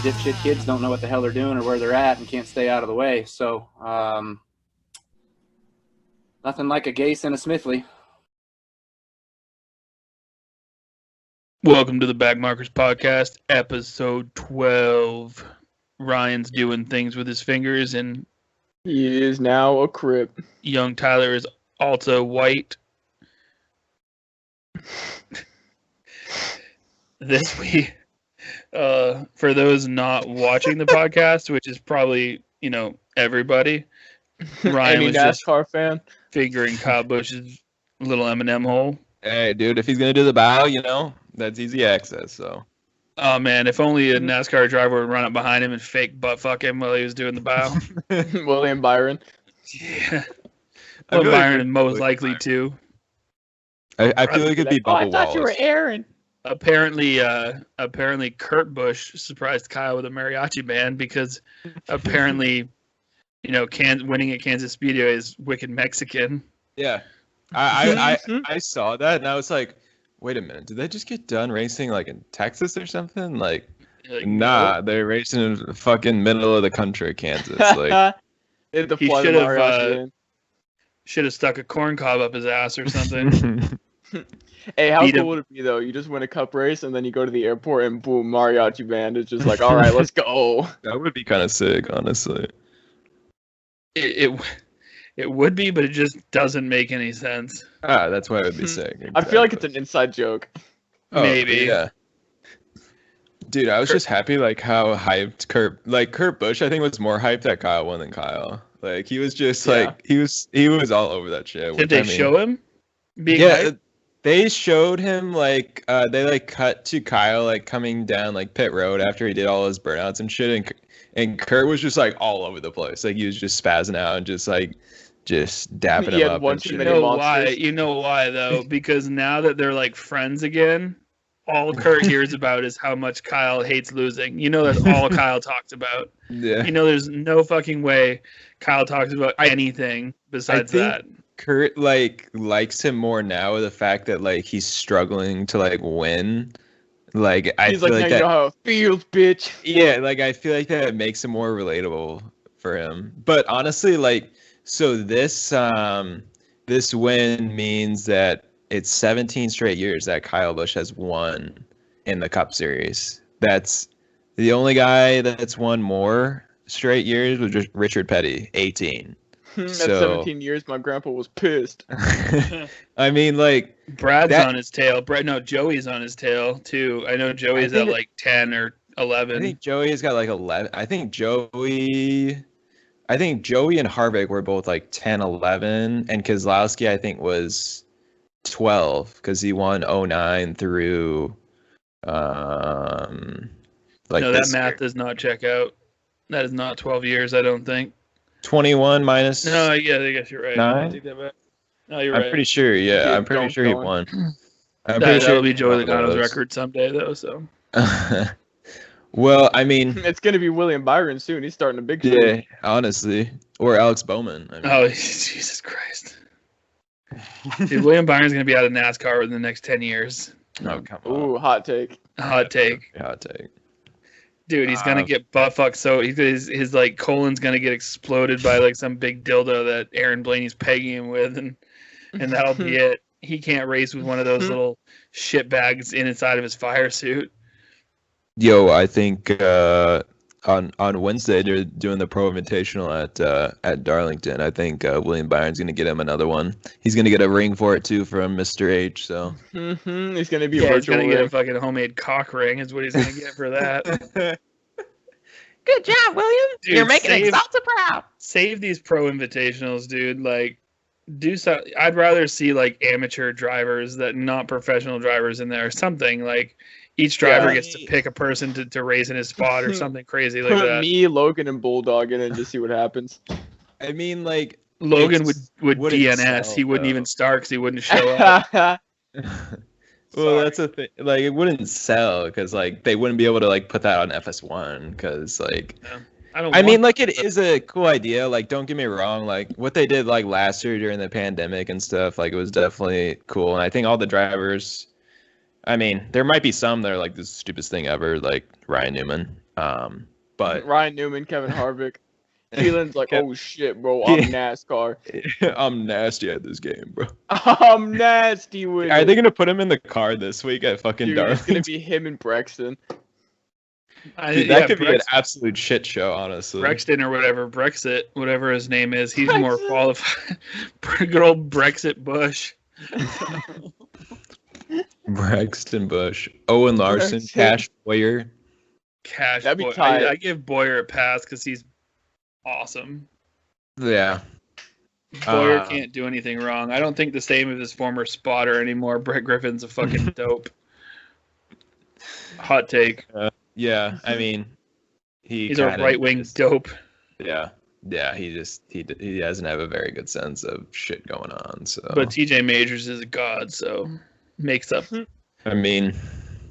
dipshit kids don't know what the hell they're doing or where they're at and can't stay out of the way. So nothing like a Gase and a Smithley. Welcome to the Backmarkers podcast, episode 12. Ryan's doing things with his fingers, and he is now a Crip. Young Tyler is also white. This week, for those not watching the podcast, which is probably, everybody, Ryan Any was NASCAR just fan figuring Kyle Busch's little M&M hole. Hey, dude, if he's going to do the bow, that's easy access, so. Oh, man, if only a NASCAR driver would run up behind him and fake butt fuck him while he was doing the bow. William Byron. Yeah. Well, Byron is most likely to. I feel like it'd be Bubba Wallace. I thought you were Aaron. Apparently, Kurt Busch surprised Kyle with a mariachi band because apparently, winning at Kansas Speedway is wicked Mexican. Yeah. I saw that and I was like, wait a minute, did they just get done racing like in Texas or something? Like nah, they're racing in the fucking middle of the country, Kansas. Like he should have stuck a corn cob up his ass or something. Hey, how cool would it be though? You just win a cup race and then you go to the airport and boom, mariachi band is just like, all right, let's go. That would be kind of sick, honestly. It would be, but it just doesn't make any sense. That's why it would be sick. Exactly. I feel like it's an inside joke. Maybe. Yeah. Dude, I was just happy like how hyped Kurt Busch, I think, was more hyped that Kyle won than Kyle. Like he was just like he was all over that shit. Did they show him? They showed him like they like cut to Kyle like coming down like pit road after he did all his burnouts and shit, and Kurt was just like all over the place. Like he was just spazzing out and just dapping him up. And shit. You know why though? Because now that they're like friends again, all Kurt hears about is how much Kyle hates losing. That's all Kyle talks about. Yeah. There's no fucking way Kyle talks about anything besides that. Kurt likes him more now with the fact that he's struggling to win. He's like, now you know how it feels, bitch. Yeah, I feel like that makes him more relatable for him. But honestly, so this win means that it's 17 straight years that Kyle Busch has won in the Cup Series. That's the only guy that's won more straight years was just Richard Petty, 18. That's 17 years. My grandpa was pissed. I mean, Brad's on his tail. Joey's on his tail too. I know Joey's at 10 or 11. I think Joey's got 11. I think Joey and Harvick were both 10, 11, and Keselowski I think was 12 because he won 09 through. No, that math does not check out. That is not 12 years. I don't think. 21 minus. No, yeah, I guess you're right. 9? Take that back. No, you're right. I'm pretty sure. Yeah, I'm pretty sure he won. That'll be Joey Logano's record someday, though. So. Well, I mean, it's gonna be William Byron soon. He's starting a big show. Yeah, honestly, or Alex Bowman. I mean. Oh, Jesus Christ! Dude, William Byron's gonna be out of NASCAR within the next 10 years. Oh, come on. Ooh, hot take. Hot take. Dude, he's gonna get butt fucked. So his colon's gonna get exploded by some big dildo that Aaron Blaney's pegging him with, and that'll be it. He can't race with one of those little shit bags inside of his fire suit. Yo, I think on Wednesday they're doing the Pro Invitational at Darlington. I think William Byron's gonna get him another one. He's gonna get a ring for it too from Mr. H. So he's gonna be he's gonna get a fucking homemade cock ring. Is what he's gonna get for that. Good job, William. Dude, you're making Exalta proud. Save these Pro Invitationals, dude. Do so. I'd rather see amateur drivers that not professional drivers in there. Something each driver gets to pick a person to race in his spot or something crazy like that. Me, Logan, and Bulldog in and just see what happens. I mean, Logan would DNS. He wouldn't even start because he wouldn't show up. Well, that's the thing. It wouldn't sell because they wouldn't be able to put that on FS1 because I mean, it is a cool idea. Don't get me wrong. What they did last year during the pandemic and stuff. It was definitely cool. And I think all the drivers. I mean, there might be some that are the stupidest thing ever, like Ryan Newman. But Ryan Newman, Kevin Harvick. Keelan's like, oh shit, bro, I'm NASCAR. I'm nasty at this game, bro. I'm nasty with Are it. they gonna put him in the car this week at fucking Darlington? It's gonna be him and Brexton. Dude, that could be an absolute shit show, honestly. Brexton or whatever, Brexit, whatever his name is, he's more qualified. Good old Brexit Bush. Braxton Bush, Owen Larson, Cash Boyer. That'd be Boyer. tight. I give Boyer a pass because he's awesome. Yeah. Boyer can't do anything wrong. I don't think the same of his former spotter anymore. Brett Griffin's a fucking dope. Hot take. Yeah, I mean, he's a right wing dope. Yeah, he doesn't have a very good sense of shit going on. So, but TJ Majors is a god, so makes up. I mean,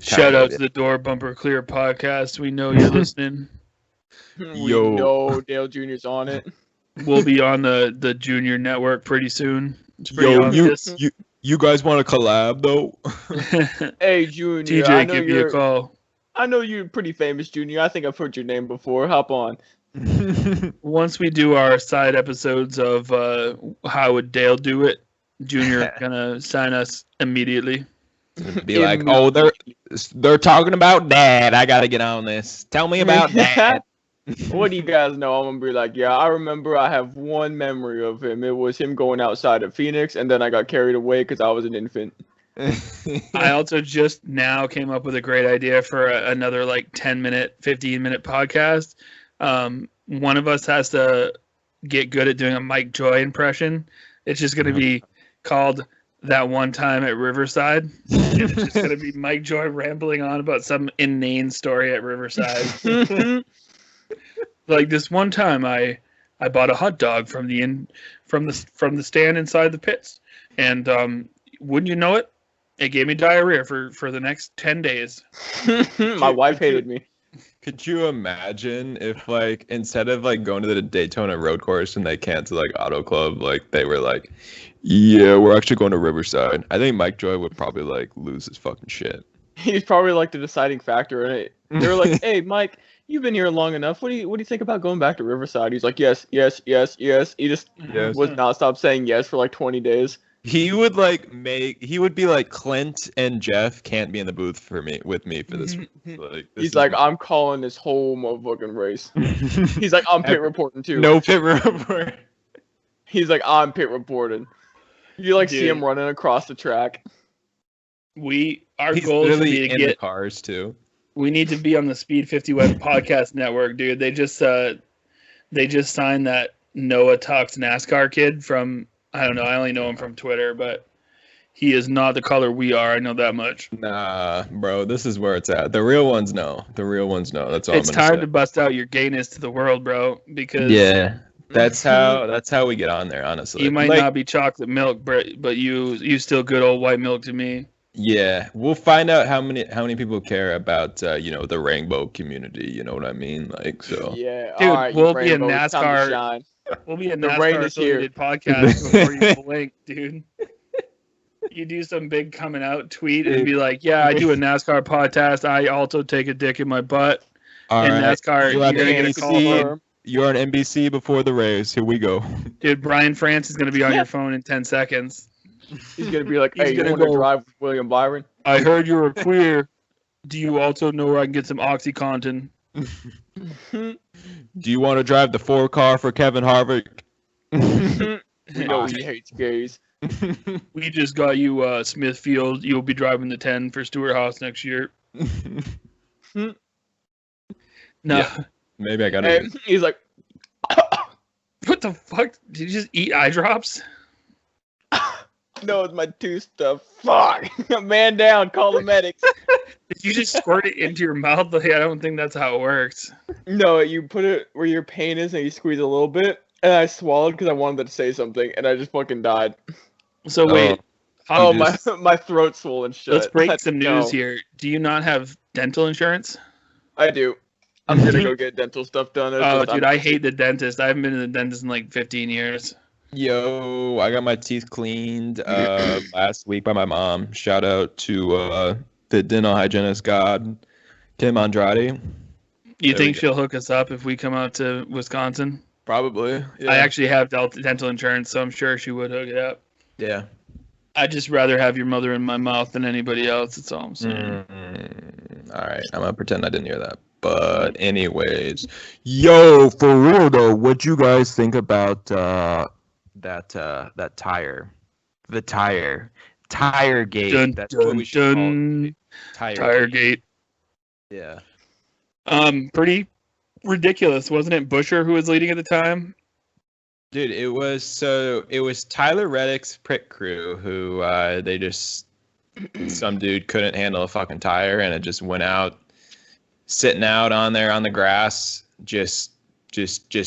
shout out to the Door Bumper Clear podcast. We know you're listening. We know Dale Jr.'s on it. We'll be on the Junior Network pretty soon. It's pretty obvious. You guys want to collab though? Hey, Junior. TJ, give me a call. I know you're pretty famous, Junior. I think I've heard your name before. Hop on. Once we do our side episodes of How Would Dale Do It, Junior gonna sign us immediately. Be like, oh, they're talking about Dad. I gotta get on this. Tell me about Dad. What do you guys know? I'm gonna be like, yeah, I remember. I have one memory of him. It was him going outside of Phoenix, and then I got carried away because I was an infant. I also just now came up with a great idea for another like 10-minute, 15-minute podcast. One of us has to get good at doing a Mike Joy impression. It's just going to be called That One Time at Riverside. It's just going to be Mike Joy rambling on about some inane story at Riverside. Like this one time I bought a hot dog from the stand inside the pits, and wouldn't you know it, it gave me diarrhea for the next 10 days. My wife hated me. Could you imagine if, like, instead of, like, going to the Daytona road course and they canceled, like, Auto Club, like, they were like, yeah, we're actually going to Riverside. I think Mike Joy would probably, like, lose his fucking shit. He's probably, like, the deciding factor in it. They were like, hey, Mike, you've been here long enough. What do you think about going back to Riverside? He's like, yes, yes, yes, yes. He just would not stop saying yes for, like, 20 days. He would be like, Clint and Jeff can't be in the booth with me for this. He's like, I'm calling this whole motherfucking race. He's like, I'm pit reporting too. No pit report. He's like, I'm pit reporting. You like see him running across the track. Our goal is to be to in get the cars too. We need to be on the Speed 50 Web podcast network, dude. They just signed that Noah Talks NASCAR kid from. I don't know. I only know him from Twitter, but he is not the color we are. I know that much. Nah, bro. This is where it's at. The real ones know. That's all. It's time to bust out your gayness to the world, bro. Because that's how we get on there. Honestly, you might not be chocolate milk, but you still good old white milk to me. Yeah, we'll find out how many people care about the rainbow community. You know what I mean? Like so. Yeah, dude. Right, we'll be a NASCAR. We'll be a NASCAR affiliated podcast before you blink, dude. You do some big coming out tweet and be like, yeah, I do a NASCAR podcast. I also take a dick in my butt. All in right. NASCAR, you're going to get a call. You're on NBC before the race. Here we go. Dude, Brian France is going to be on your phone in 10 seconds. He's going to be like, hey, you want to drive with William Byron? I heard you were queer. Do you also know where I can get some OxyContin? Do you want to drive the 4-car for Kevin Harvick? We know he hates gays. We just got you Smithfield. You'll be driving the 10 for Stewart Haas next year. No. Yeah, maybe I got it. He's like, what the fuck? Did you just eat eye drops? No, it's my tooth stuff. Fuck. Man down. Call the medics. Did you just squirt it into your mouth? Like, I don't think that's how it works. No, you put it where your pain is and you squeeze a little bit. And I swallowed because I wanted to say something. And I just fucking died. So wait. My throat's swollen shut. Let's break some news here. Do you not have dental insurance? I do. I'm going to go get dental stuff done. Oh, dude, I hate the dentist. I haven't been to the dentist in like 15 years. Yo, I got my teeth cleaned last week by my mom. Shout out to the dental hygienist god, Kim Andrade. You think she'll hook us up if we come out to Wisconsin? Probably. Yeah. I actually have dental insurance, so I'm sure she would hook it up. Yeah. I'd just rather have your mother in my mouth than anybody else. That's all I'm saying. All right. I'm going to pretend I didn't hear that. But anyways, yo, for real though, what you guys think about that tire? The tire gate. That's what we should call it. Tire gate. Yeah. Pretty ridiculous, wasn't it? Busher who was leading at the time. Dude, it was Tyler Reddick's pit crew who some dude couldn't handle a fucking tire and it just went out, sitting out on there on the grass, just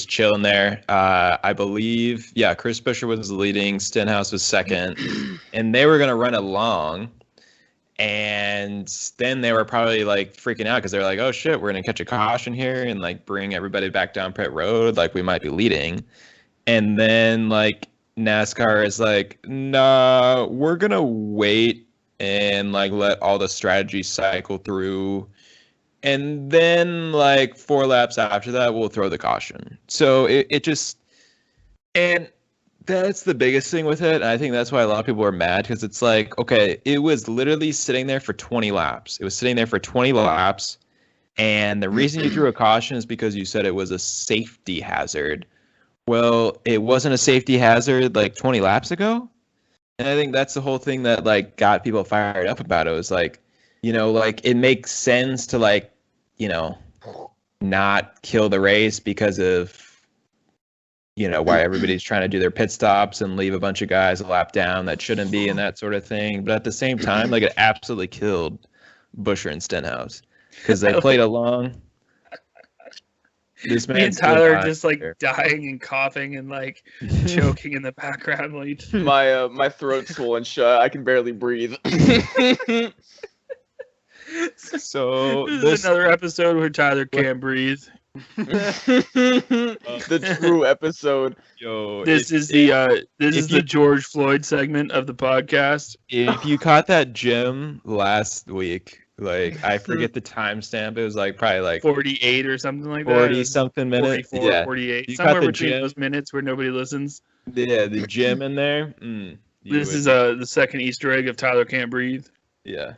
chilling there. I believe, Chris Busher was leading, Stenhouse was second, and they were gonna run it long. And then they were probably like freaking out because they're like, oh shit, we're gonna catch a caution here and like bring everybody back down pit road, like we might be leading. And then like NASCAR is like, nah, we're gonna wait and like let all the strategy cycle through. And then like 4 laps after that, we'll throw the caution. So it just, and that's the biggest thing with it. And I think that's why a lot of people are mad because it's like, okay, it was literally sitting there for 20 laps. It was sitting there for 20 laps. And the reason you threw a caution is because you said it was a safety hazard. Well, it wasn't a safety hazard like 20 laps ago. And I think that's the whole thing that like got people fired up about it. It was like, you know, like it makes sense to like, you know, not kill the race because of, you know, why everybody's trying to do their pit stops and leave a bunch of guys a lap down that shouldn't be and that sort of thing. But at the same time, like it absolutely killed Busher and Stenhouse because they played along. Me and Tyler are just like dying and coughing and like choking in the background. Like my throat's swollen shut. I can barely breathe. So this is another episode where Tyler can't breathe. The true episode. Yo, this is the George Floyd segment of the podcast. If you caught that gym last week, like I forget the timestamp, it was like probably like 48 or something like 40 that. something minutes. 44, yeah. 48. You Somewhere between those minutes where nobody listens. Yeah, the gym in there. This is the second Easter egg of Tyler can't breathe. Yeah.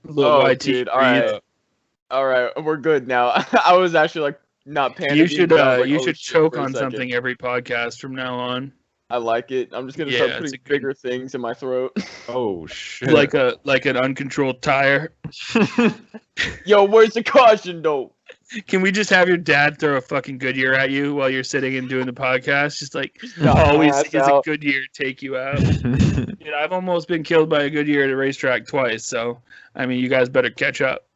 Dude, all right, we're good now. I was actually like not panicking. You should choke on something every podcast from now on. I like it. I'm just gonna start putting bigger things in my throat. Oh shit! Like an uncontrolled tire. Yo, where's the caution though? Can we just have your dad throw a fucking Goodyear at you while you're sitting and doing the podcast? Just like always is a Goodyear take you out. Dude, I've almost been killed by a Goodyear at a racetrack twice. So I mean, you guys better catch up.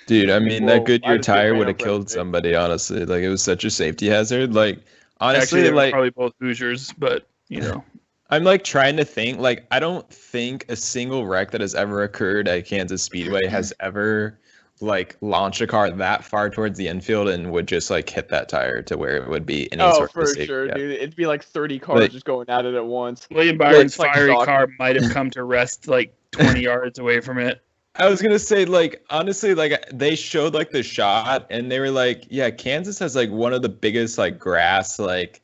Dude, I mean that Goodyear tire would have killed somebody. Honestly, like it was such a safety hazard. Like honestly, actually, they were like probably both Hoosiers, but you know. I'm like trying to think. Like I don't think a single wreck that has ever occurred at Kansas Speedway has ever like launched a car that far towards the infield and would just like hit that tire to where it would be any sort of safety. Oh, for sure, dude. It'd be like 30 cars just going at it at once. William Byron's fiery car might have come to rest like 20 yards away from it. I was gonna say, like, honestly, like they showed like the shot and they were like, yeah, Kansas has like one of the biggest like grass, like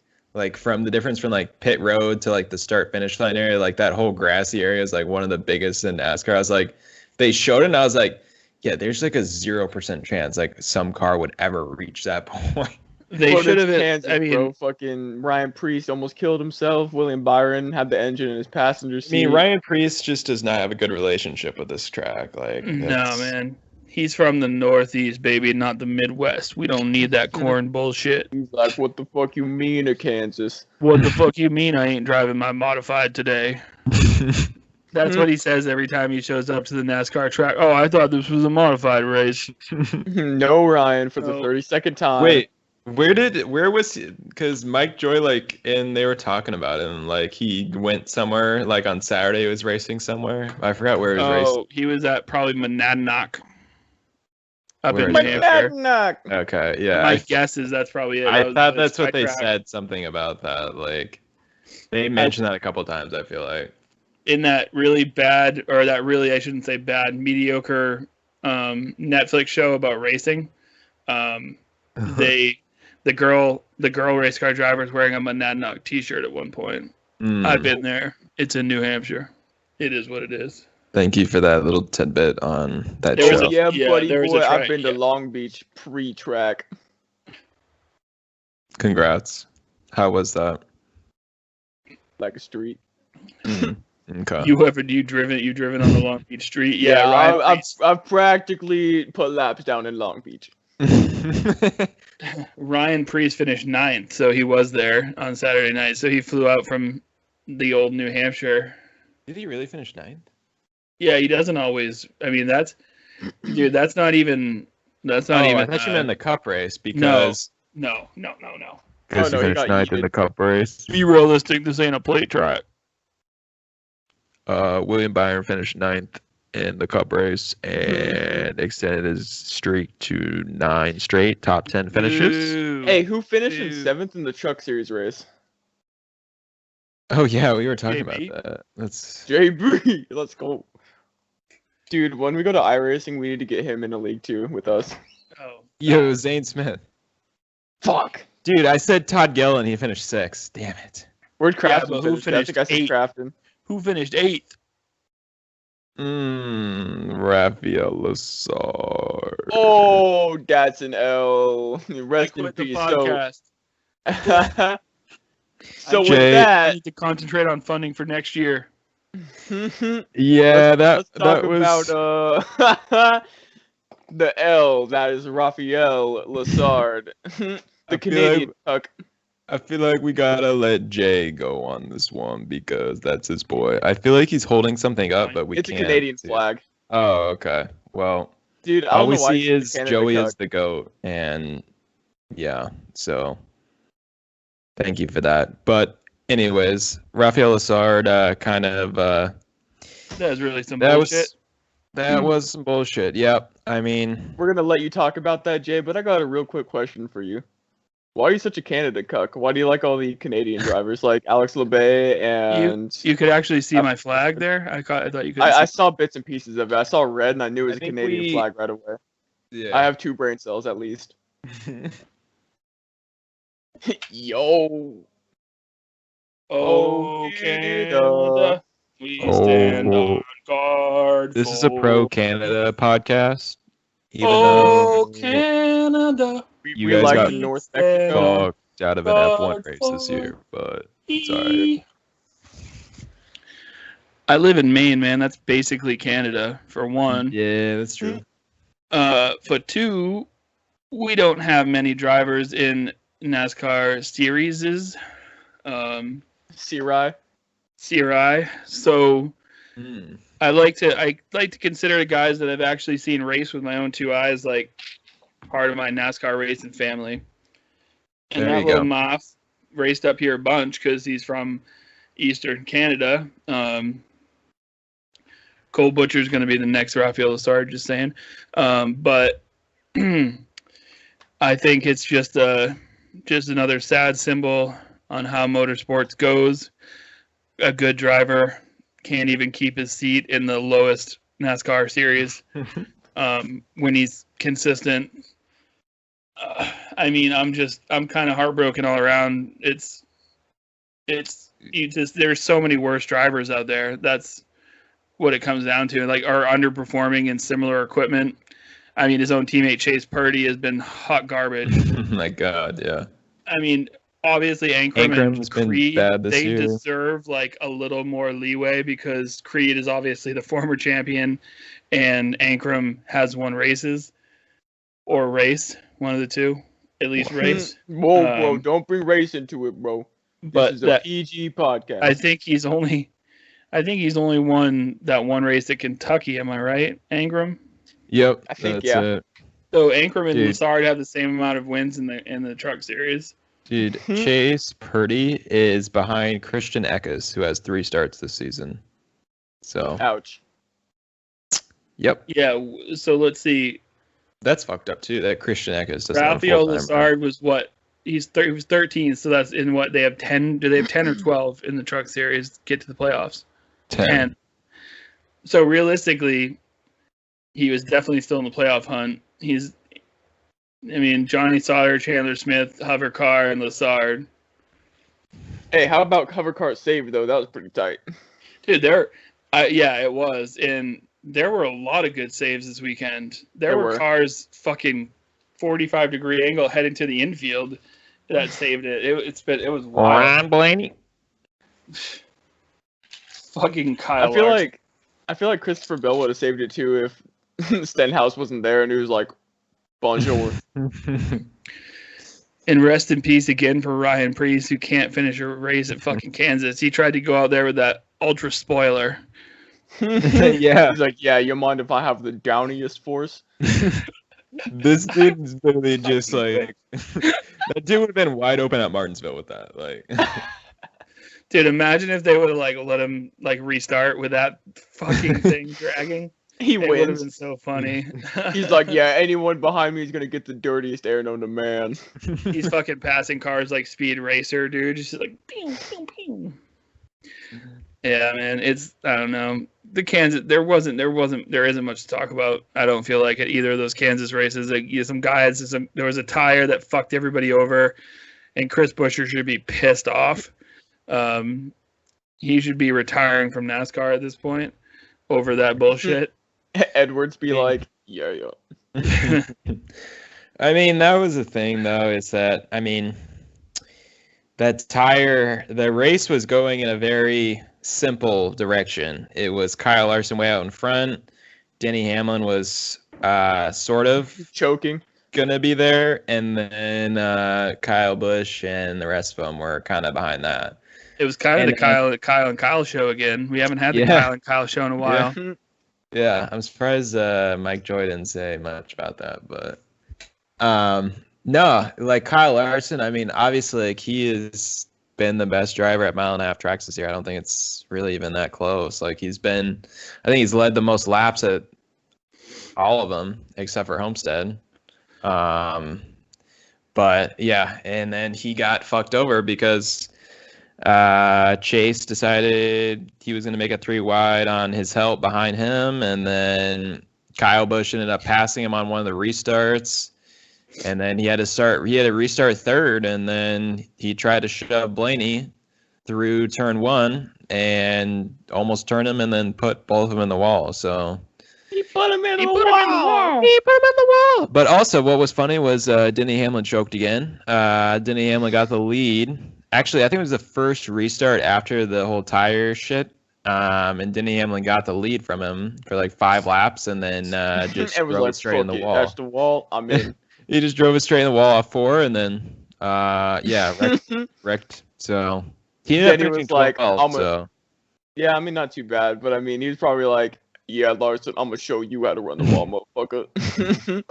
from the difference from like pit road to like the start finish line area, like that whole grassy area is like one of the biggest in NASCAR. I was like, they showed it and I was like, yeah, there's like a 0% chance like some car would ever reach that point. They should have. I mean, bro, fucking Ryan Preece almost killed himself. William Byron had the engine in his passenger seat. I mean, Ryan Preece just does not have a good relationship with this track. Like, no, man. He's from the Northeast, baby, not the Midwest. We don't need that corn bullshit. He's like, what the fuck you mean to Kansas? What the fuck you mean I ain't driving my modified today? That's what he says every time he shows up to the NASCAR track. Oh, I thought this was a modified race. No, Ryan, for the 32nd time. Wait, where was he? Because Mike Joy, like, and they were talking about it, and like he went somewhere, like on Saturday, he was racing somewhere. I forgot where he was racing. Oh, he was at probably Monadnock. Up in New Hampshire. Okay, yeah. My guess is that's probably it. I thought that's what they said, something about that. Like, they mentioned that a couple times, I feel like. In that really bad, or that really, I shouldn't say bad, mediocre Netflix show about racing, the girl race car driver is wearing a Monadnock t-shirt at one point. I've been there. It's in New Hampshire. It is what it is. Thank you for that little tidbit on that show. Buddy boy, I've been to Long Beach pre-track. Congrats. How was that? Like a street. Okay. You driven on the Long Beach street? Yeah, I've practically put laps down in Long Beach. Ryan Priest finished 9th, so he was there on Saturday night. So he flew out from the old New Hampshire. Did he really finish 9th? Yeah, he doesn't always. I mean, that's not even. I thought you meant the Cup race because. No. Because he finished 9th in the Cup race. Be realistic. This ain't a plate track. William Byron finished 9th in the Cup race and extended his streak to 9 straight top 10 finishes. Hey, who finished in 7th in the Truck Series race? Oh yeah, we were talking about that. That's JB. Let's go, dude. When we go to iRacing, we need to get him in a league too with us. Oh, yo, Zane Smith. Fuck, dude. I said Todd Gillen. He finished 6th. Damn it. Where'd Crafton finish? I think I said 8th. Crafton. Who finished 8th? Raphael Lessard. Oh, that's an L. Rest in peace. So with that, I need to concentrate on funding for next year. Yeah, let's talk was about the L. That is Raphael Lessard, the Canadian tuck. I feel like we gotta let Jay go on this one because that's his boy. I feel like he's holding something up, but it's a Canadian flag. Oh, okay. Well, dude, all we see is Joey is the GOAT, and yeah, so thank you for that. But anyways, Raphael Lessard kind of that was really some bullshit. That was some bullshit. Yep. I mean, we're gonna let you talk about that, Jay, but I got a real quick question for you. Why are you such a Canada cuck? Why do you like all the Canadian drivers like Alex Lebay and... You could actually see my flag there? I thought you could. I saw bits and pieces of it. I saw red and I knew it was a Canadian flag right away. Yeah. I have 2 brain cells at least. Yo. Oh, Canada. We stand on guard. This is a pro-Canada podcast. Canada. You guys got North Mexico fucked out of an F1 race this year, but it's alright. I live in Maine, man. That's basically Canada, for one. Yeah, that's true. For 2, we don't have many drivers in NASCAR series. CRI. So I like to consider the guys that I've actually seen race with my own 2 eyes, like part of my NASCAR racing family. And that little Moff raced up here a bunch because he's from Eastern Canada. Cole Butcher's going to be the next Raphael Lessard, just saying. But I think it's just another sad symbol on how motorsports goes. A good driver can't even keep his seat in the lowest NASCAR series when he's consistent. I mean, I'm kind of heartbroken all around. There's so many worse drivers out there. That's what it comes down to. Like, are underperforming in similar equipment. I mean, his own teammate Chase Purdy has been hot garbage. My God, yeah. I mean, obviously Ankrum and Creed, bad this year. Deserve like a little more leeway because Creed is obviously the former champion, and Ankrum has won races or race. One of the 2, at least race. Whoa, bro! Don't bring race into it, bro. This is a PG podcast. I think he's only won that one race at Kentucky. Am I right, Ankrum? Yep, I think it. So Ankrum and Lessard have the same amount of wins in the Truck Series. Dude, Chase Purdy is behind Christian Eckes, who has 3 starts this season. So. Ouch. Yep. Yeah. So let's see. That's fucked up too. That Christian Eckes doesn't. Raphael Lessard was what? He was 13. So that's in what they have 10. Do they have 10 or 12 in the Truck Series? Get to the playoffs. 10. So realistically, he was definitely still in the playoff hunt. I mean, Johnny Sauter, Chandler Smith, Hover Car, and Lassard. Hey, how about Hover Car save though? That was pretty tight. Dude, yeah, it was, and there were a lot of good saves this weekend. There were cars fucking 45-degree angle heading to the infield that saved it. It was wild. Ron Blaney. Fucking Kyle. I feel like Christopher Bell would have saved it too if Stenhouse wasn't there and he was like, bonjour. And rest in peace again for Ryan Preece, who can't finish a race at fucking Kansas. He tried to go out there with that ultra spoiler. Yeah. He's like, yeah, you mind if I have the downiest force? This dude's literally just like that dude would have been wide open at Martinsville with that. Like, dude, imagine if they would have like let him like restart with that fucking thing dragging. He wins. Would have been so funny. He's like, yeah, anyone behind me is gonna get the dirtiest air known to man. He's fucking passing cars like Speed Racer, dude. Just like pew, pew, pew. Yeah, man. I don't know. The Kansas, there isn't much to talk about. I don't feel like at either of those Kansas races. Like, some guys, there was a tire that fucked everybody over, and Chris Buescher should be pissed off. He should be retiring from NASCAR at this point over that bullshit. Edwards be like, yeah. I mean, that was the thing, though, is that, I mean, that tire, the race was going in a very simple direction. It was Kyle Larson way out in front. Denny Hamlin was sort of choking, gonna be there, and then Kyle Busch and the rest of them were kind of behind that. It was kind of the Kyle and Kyle show again. We haven't had the Kyle and Kyle show in a while. Yeah, I'm surprised Mike Joy didn't say much about that, but no, like Kyle Larson, I mean, obviously, like, he has been the best driver at mile and a half tracks this year. I don't think it's really even that close. Like, I think he's led the most laps at all of them except for Homestead. But yeah, and then he got fucked over because Chase decided he was going to make a 3 wide on his help behind him, and then Kyle Busch ended up passing him on one of the restarts, and then he had to restart third, and then he tried to shove Blaney through turn 1 and almost turned him and then put both of them in the wall. So he put him in the wall. But also what was funny was Denny Hamlin choked again. Denny Hamlin got the lead. Actually, I think it was the first restart after the whole tire shit. And Denny Hamlin got the lead from him for like 5 laps, and then just drove it straight in the wall. That's the wall. I mean, he just drove it straight in the wall off 4, and then wrecked. So he ended up was like, 12, yeah, I mean, not too bad, but I mean, he was probably like, yeah, Larson, I'm gonna show you how to run the wall, motherfucker.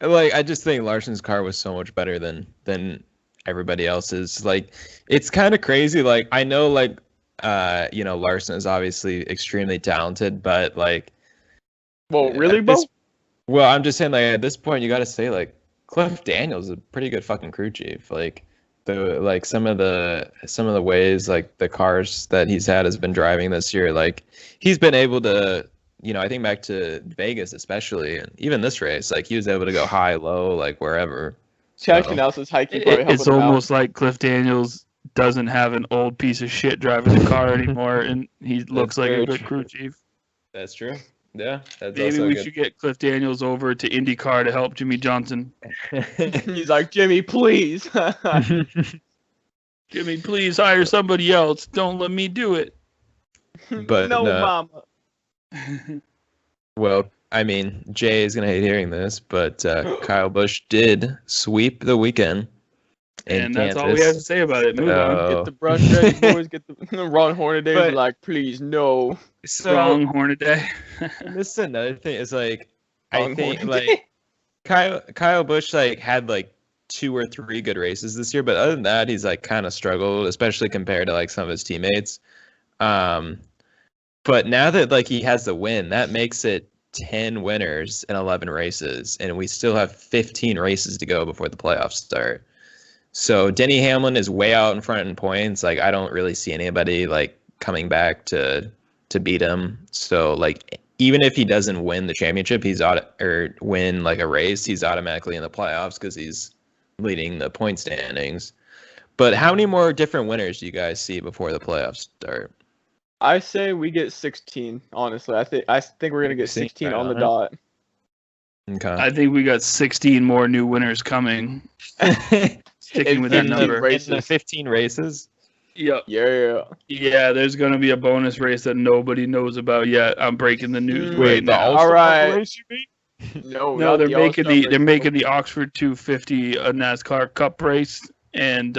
Like, I just think Larson's car was so much better than everybody else's. Like, it's kind of crazy. Like, I know, like, Larson is obviously extremely talented, but like, well, really, Bo? Well, I'm just saying, like, at this point, you got to say, like, Cliff Daniels is a pretty good fucking crew chief. Like, some of the ways, like, the cars that he's has been driving this year, like, he's been able to, I think back to Vegas especially, and even this race, like, he was able to go high, low, like, wherever. Chad Canales' hiking probably it's almost like Cliff Daniels doesn't have an old piece of shit driving the car anymore, and he looks like a good crew chief. That's true. Yeah. Maybe we should get Cliff Daniels over to IndyCar to help Jimmy Johnson. He's like, Jimmy, please. Jimmy, please hire somebody else. Don't let me do it. But no, Mama. Well, I mean, Jay is going to hate hearing this, but Kyle Busch did sweep the weekend. And that's all we have to say about it. Move on. Get the brush ready, boys. Get the Ron Hornaday. Like, please, no. Wrong Hornaday. This is another thing. It's like, I think, like, Kyle Busch, like, had, like, 2 or 3 good races this year, but other than that, he's, like, kind of struggled, especially compared to, like, some of his teammates. But now that, like, he has the win, that makes it 10 winners in 11 races, and we still have 15 races to go before the playoffs start. So Denny Hamlin is way out in front in points. Like, I don't really see anybody, like, coming back to beat him. So, like, even if he doesn't win the championship, or win like a race, he's automatically in the playoffs because he's leading the point standings. But how many more different winners do you guys see before the playoffs start? I say we get 16. Honestly, I think we're gonna get 16 on the dot. Okay. I think we got 16 more new winners coming. Sticking with that number. In the 15 races. Yep. Yeah. There's gonna be a bonus race that nobody knows about yet. I'm breaking the news right now. All right. Race, you mean? No, they're making the Oxford 250 a NASCAR Cup race, and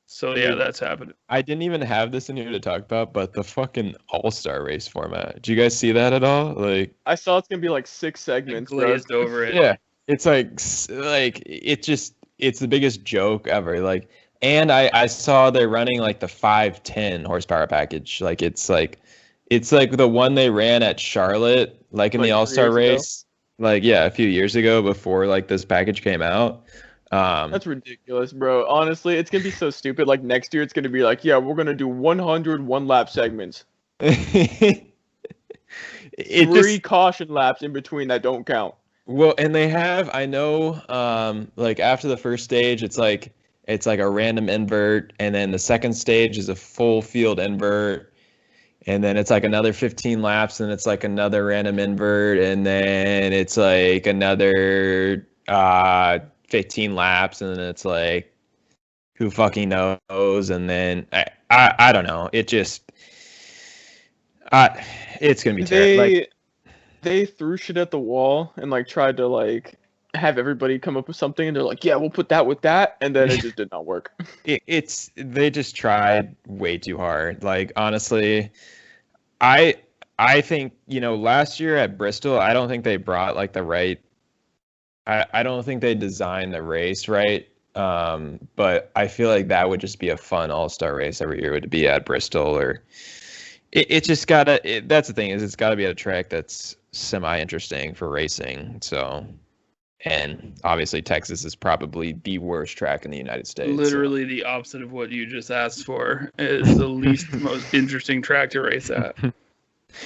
so yeah, that's happening. I didn't even have this in here to talk about, but the fucking All-Star race format. Do you guys see that at all? Like, I saw it's gonna be like 6 segments. Glazed over it. Yeah, it's like it's the biggest joke ever. Like, and I saw they're running like the 510 horsepower package. Like it's like the one they ran at Charlotte, like in the All-Star race. Like, yeah, a few years ago before like this package came out. That's ridiculous, bro. Honestly, it's gonna be so stupid. Like next year, it's gonna be like, yeah, we're gonna do 100 one-lap segments. 3 caution laps in between that don't count. Well, and they have, I know, like after the first stage, it's like a random invert, and then the second stage is a full field invert, and then it's like another 15 laps, and it's like another random invert, and then it's like another 15 laps, and then it's like, who fucking knows? And then I don't know. It just it's gonna be terrible. They threw shit at the wall and like tried to like have everybody come up with something, and they're like, yeah, we'll put that with that, and then it just did not work. They just tried way too hard. Like, honestly, I think, last year at Bristol, I don't think they brought like the right. I don't think they designed the race right. But I feel like that would just be a fun all-star race every year, would be at Bristol, or it just gotta. That's the thing, is it's gotta be at a track that's semi-interesting for racing. So, and obviously Texas is probably the worst track in the United States. Literally the opposite of what you just asked for. Is the least most interesting track to race at.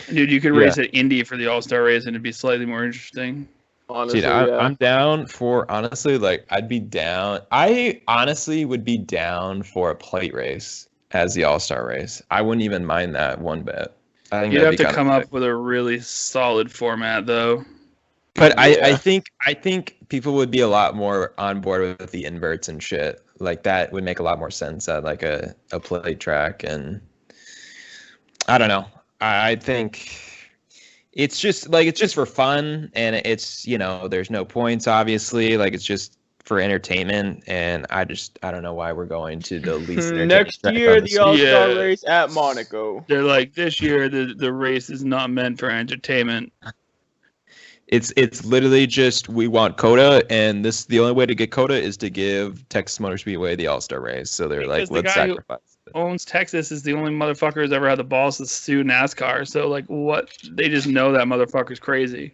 Dude, you could race at Indy for the all-star race and it'd be slightly more interesting. Honestly, I'm down for, honestly, like, I'd be down. I honestly would be down for a plate race as the all-star race. I wouldn't even mind that one bit. I think you'd have to come up with a really solid format, though. But I think people would be a lot more on board with the inverts and shit. Like, that would make a lot more sense at like a plate track. And I don't know. I think it's just for fun, and it's, there's no points, obviously. Like, it's just for entertainment, and I don't know why we're going to the least next year the all-star race at Monaco. They're like, this year the race is not meant for entertainment. It's literally just, we want COTA, and the only way to get COTA is to give Texas Motor Speedway the all-star race. So they're because like, let's sacrifice it. Owns Texas is the only motherfucker who's ever had the balls to sue NASCAR. So like, what? They just know that motherfucker's crazy.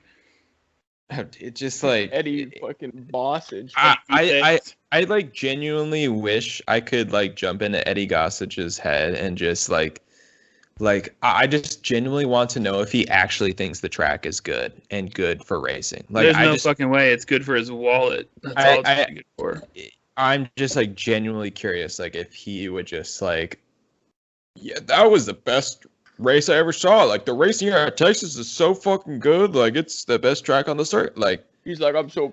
It's just like Eddie fucking bossage. I like genuinely wish I could like jump into Eddie Gossage's head and just like I just genuinely want to know if he actually thinks the track is good and good for racing. Like, there's no fucking way it's good for his wallet. That's all it's good for. I'm just like genuinely curious, like if he would just like, yeah, that was the best race I ever saw. Like, the racing here at Texas is so fucking good. Like, it's the best track on the circuit. Like, he's like, I'm so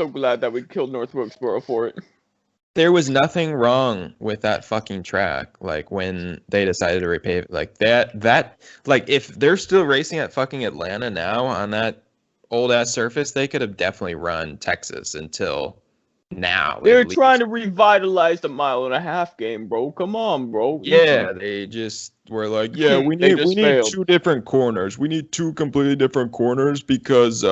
glad that we killed North Wilkesboro for it. There was nothing wrong with that fucking track. Like, when they decided to repave it, like that, like, if they're still racing at fucking Atlanta now on that old ass surface, they could have definitely run Texas until now. They're trying to revitalize the 1.5-mile game, bro. Come on, bro. Yeah, they just were like, yeah, we need 2 different corners. We need 2 completely different corners because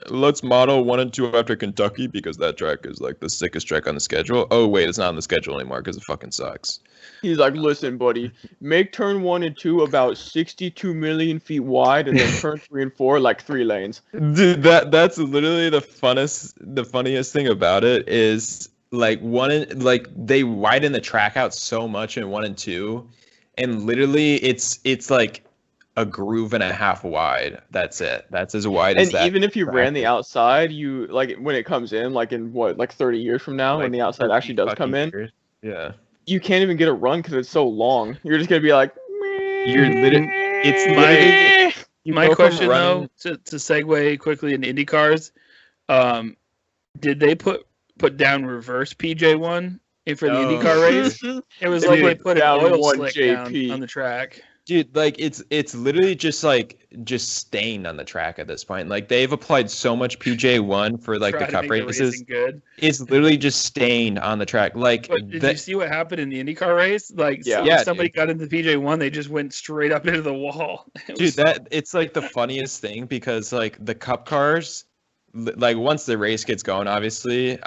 let's model 1 and 2 after Kentucky, because that track is like the sickest track on the schedule. Oh wait, it's not on the schedule anymore because it fucking sucks. He's like, listen, buddy, make turn 1 and 2 about 62 million feet wide, and then turn 3 and 4 like 3 lanes. Dude, that's literally the funniest thing about it is like they widen the track out so much in 1 and 2, and literally it's like a groove and a half wide. That's it. That's as wide as that. And even if you ran the outside, you like when it comes in, like in what, like 30 years from now, when the outside actually does come in, you can't even get a run because it's so long. You're just gonna be like, you're literally. It's literally. My question though, to segue quickly into Indy cars, did they put down reverse PJ1 for the IndyCar race? It was like they put an oil slick down on the track. Dude, like it's literally just stained on the track at this point. Like they've applied so much PJ1 for like the cup races. It's literally just stained on the track. Like, did you see what happened in the IndyCar race? Like, somebody got into PJ1, they just went straight up into the wall. It's like the funniest thing because like the cup cars, like once the race gets going, obviously,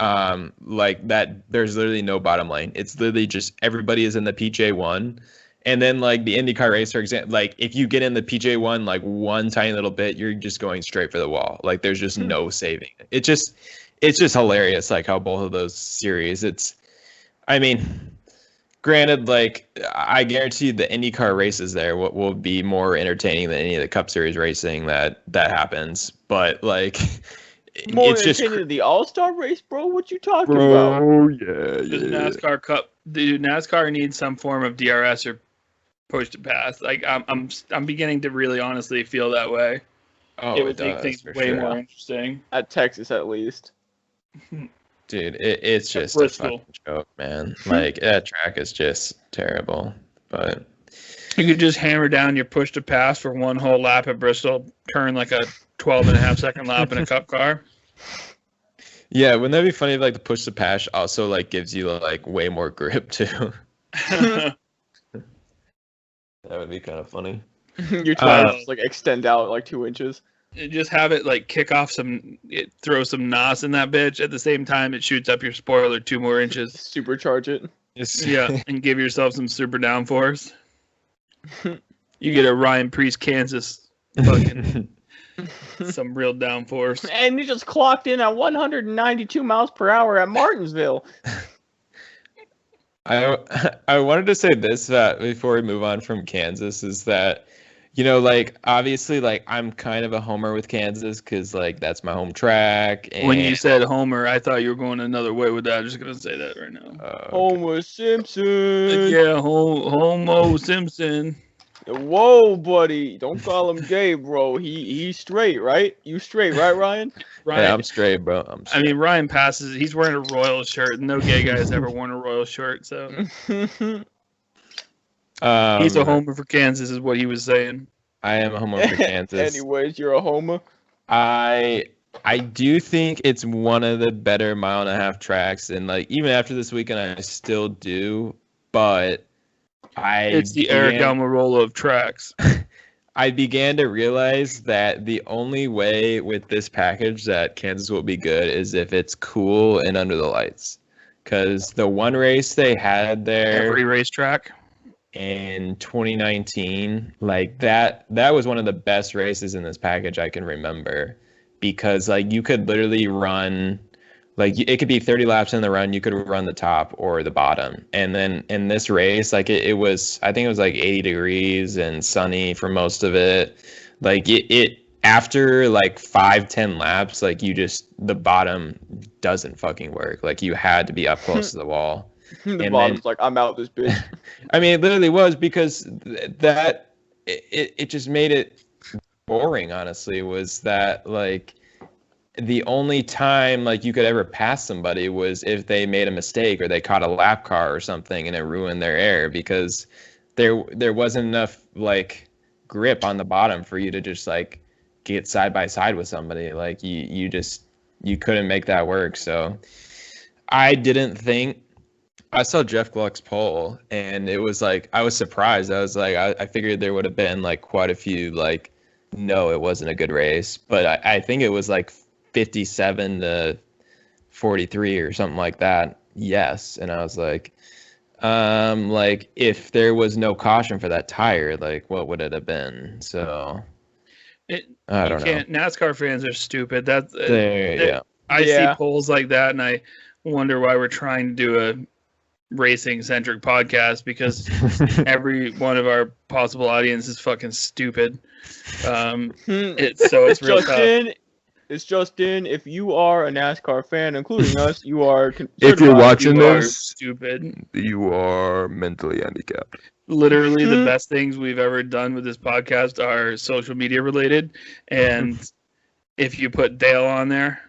like that, there's literally no bottom lane. It's literally just everybody is in the PJ1. And then, like, the IndyCar race, for example, like, if you get in the PJ1, like, one tiny little bit, you're just going straight for the wall. Like, there's just no saving. It's just hilarious, like, how both of those series, I mean, granted, like, I guarantee you the IndyCar races there will be more entertaining than any of the Cup Series racing that happens. But, like... More entertaining than the All-Star race, bro? What you talking about? Oh, yeah. The NASCAR Cup... Dude, NASCAR needs some form of DRS or push to pass. Like I'm beginning to really honestly feel that way. Oh, it would make things way more interesting. At Texas, at least. Dude, it's just a fucking joke, man. Like that track is just terrible. But you could just hammer down your push to pass for one whole lap at Bristol, turn like a 12.5-second lap in a Cup car. Yeah, wouldn't that be funny if like the push to pass also like gives you like way more grip too? That would be kind of funny. Your tires like extend out like 2 inches. Just have it like kick off throw some NOS in that bitch. At the same time, it shoots up your spoiler 2 more inches. Supercharge it. Yeah, and give yourself some super downforce. You get a Ryan Preece, Kansas, fucking some real downforce. And you just clocked in at 192 miles per hour at Martinsville. I wanted to say this before we move on from Kansas is that, you know, like obviously like I'm kind of a homer with Kansas because like that's my home track. And... When you said homer, I thought you were going another way with that. I'm just gonna say that right now. Okay. Homer Simpson. Yeah, Homo Simpson. Whoa, buddy! Don't call him gay, bro. He's straight, right? You straight, right, Ryan? Ryan, yeah, I'm straight, bro. I'm straight. I mean, Ryan passes. He's wearing a Royal shirt. No gay guy has ever worn a Royal shirt, so he's a homer for Kansas, is what he was saying. I am a homer for Kansas. Anyways, you're a homer. I do think it's one of the better mile-and-a-half tracks, and like even after this weekend, I still do, but. It's the Eric Almirola of tracks. I began to realize that the only way with this package that Kansas will be good is if it's cool and under the lights. Because the one race they had there... Every racetrack? In 2019, like that was one of the best races in this package I can remember. Because like you could literally run... Like it could be 30 laps in the run, you could run the top or the bottom. And then in this race, like it was, I think it was like 80 degrees and sunny for most of it. Like it after like 5-10 laps, like the bottom doesn't fucking work. Like you had to be up close to the wall. The bottom's like, I'm out this bitch. I mean, it literally was because it just made it boring, honestly, was that like, the only time like you could ever pass somebody was if they made a mistake or they caught a lap car or something and it ruined their air because there wasn't enough like grip on the bottom for you to just like get side by side with somebody. Like you couldn't make that work. So I didn't think. I saw Jeff Gluck's poll and it was like I was surprised. I was like I figured there would have been like quite a few like no, it wasn't a good race, but I think it was like 57 to 43 or something like that. Yes. And I was like if there was no caution for that tire, like what would it have been? So I don't know. NASCAR fans are stupid. I see polls like that and I wonder why we're trying to do racing-centric podcast because every one of our possible audience is fucking stupid. It's real tough. It's Justin. If you are a NASCAR fan, including us, you are. If you're watching this, stupid. You are mentally handicapped. Literally, the best things we've ever done with this podcast are social media related, and if you put Dale on there,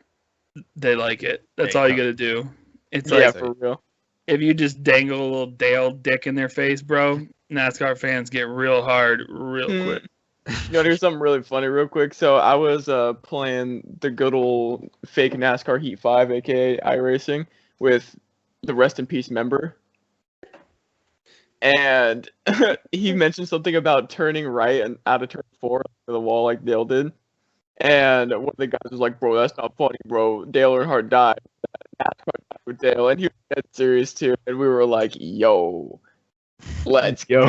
they like it. That's all you got to do. It's like, for real. If you just dangle a little Dale dick in their face, bro, NASCAR fans get real hard real quick. You know, here's something really funny real quick. So I was playing the good old fake NASCAR Heat 5, aka iRacing, with the Rest in Peace member. And he mentioned something about turning right and out of turn 4 to the wall like Dale did. And one of the guys was like, bro, that's not funny, bro. Dale Earnhardt died. NASCAR died with Dale. And he was dead serious too. And we were like, yo. Let's go.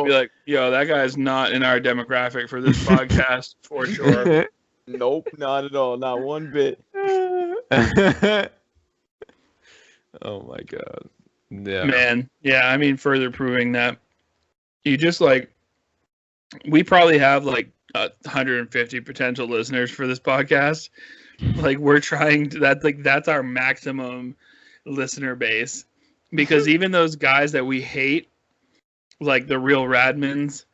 Be like, yo, that guy's not in our demographic for this podcast for sure. Nope, not at all. Not one bit. Oh my god. Yeah. Man. Yeah, I mean, further proving that you just like, we probably have like 150 potential listeners for this podcast. Like, we're trying to, that's our maximum listener base. Because even those guys that we hate, like the real Radmans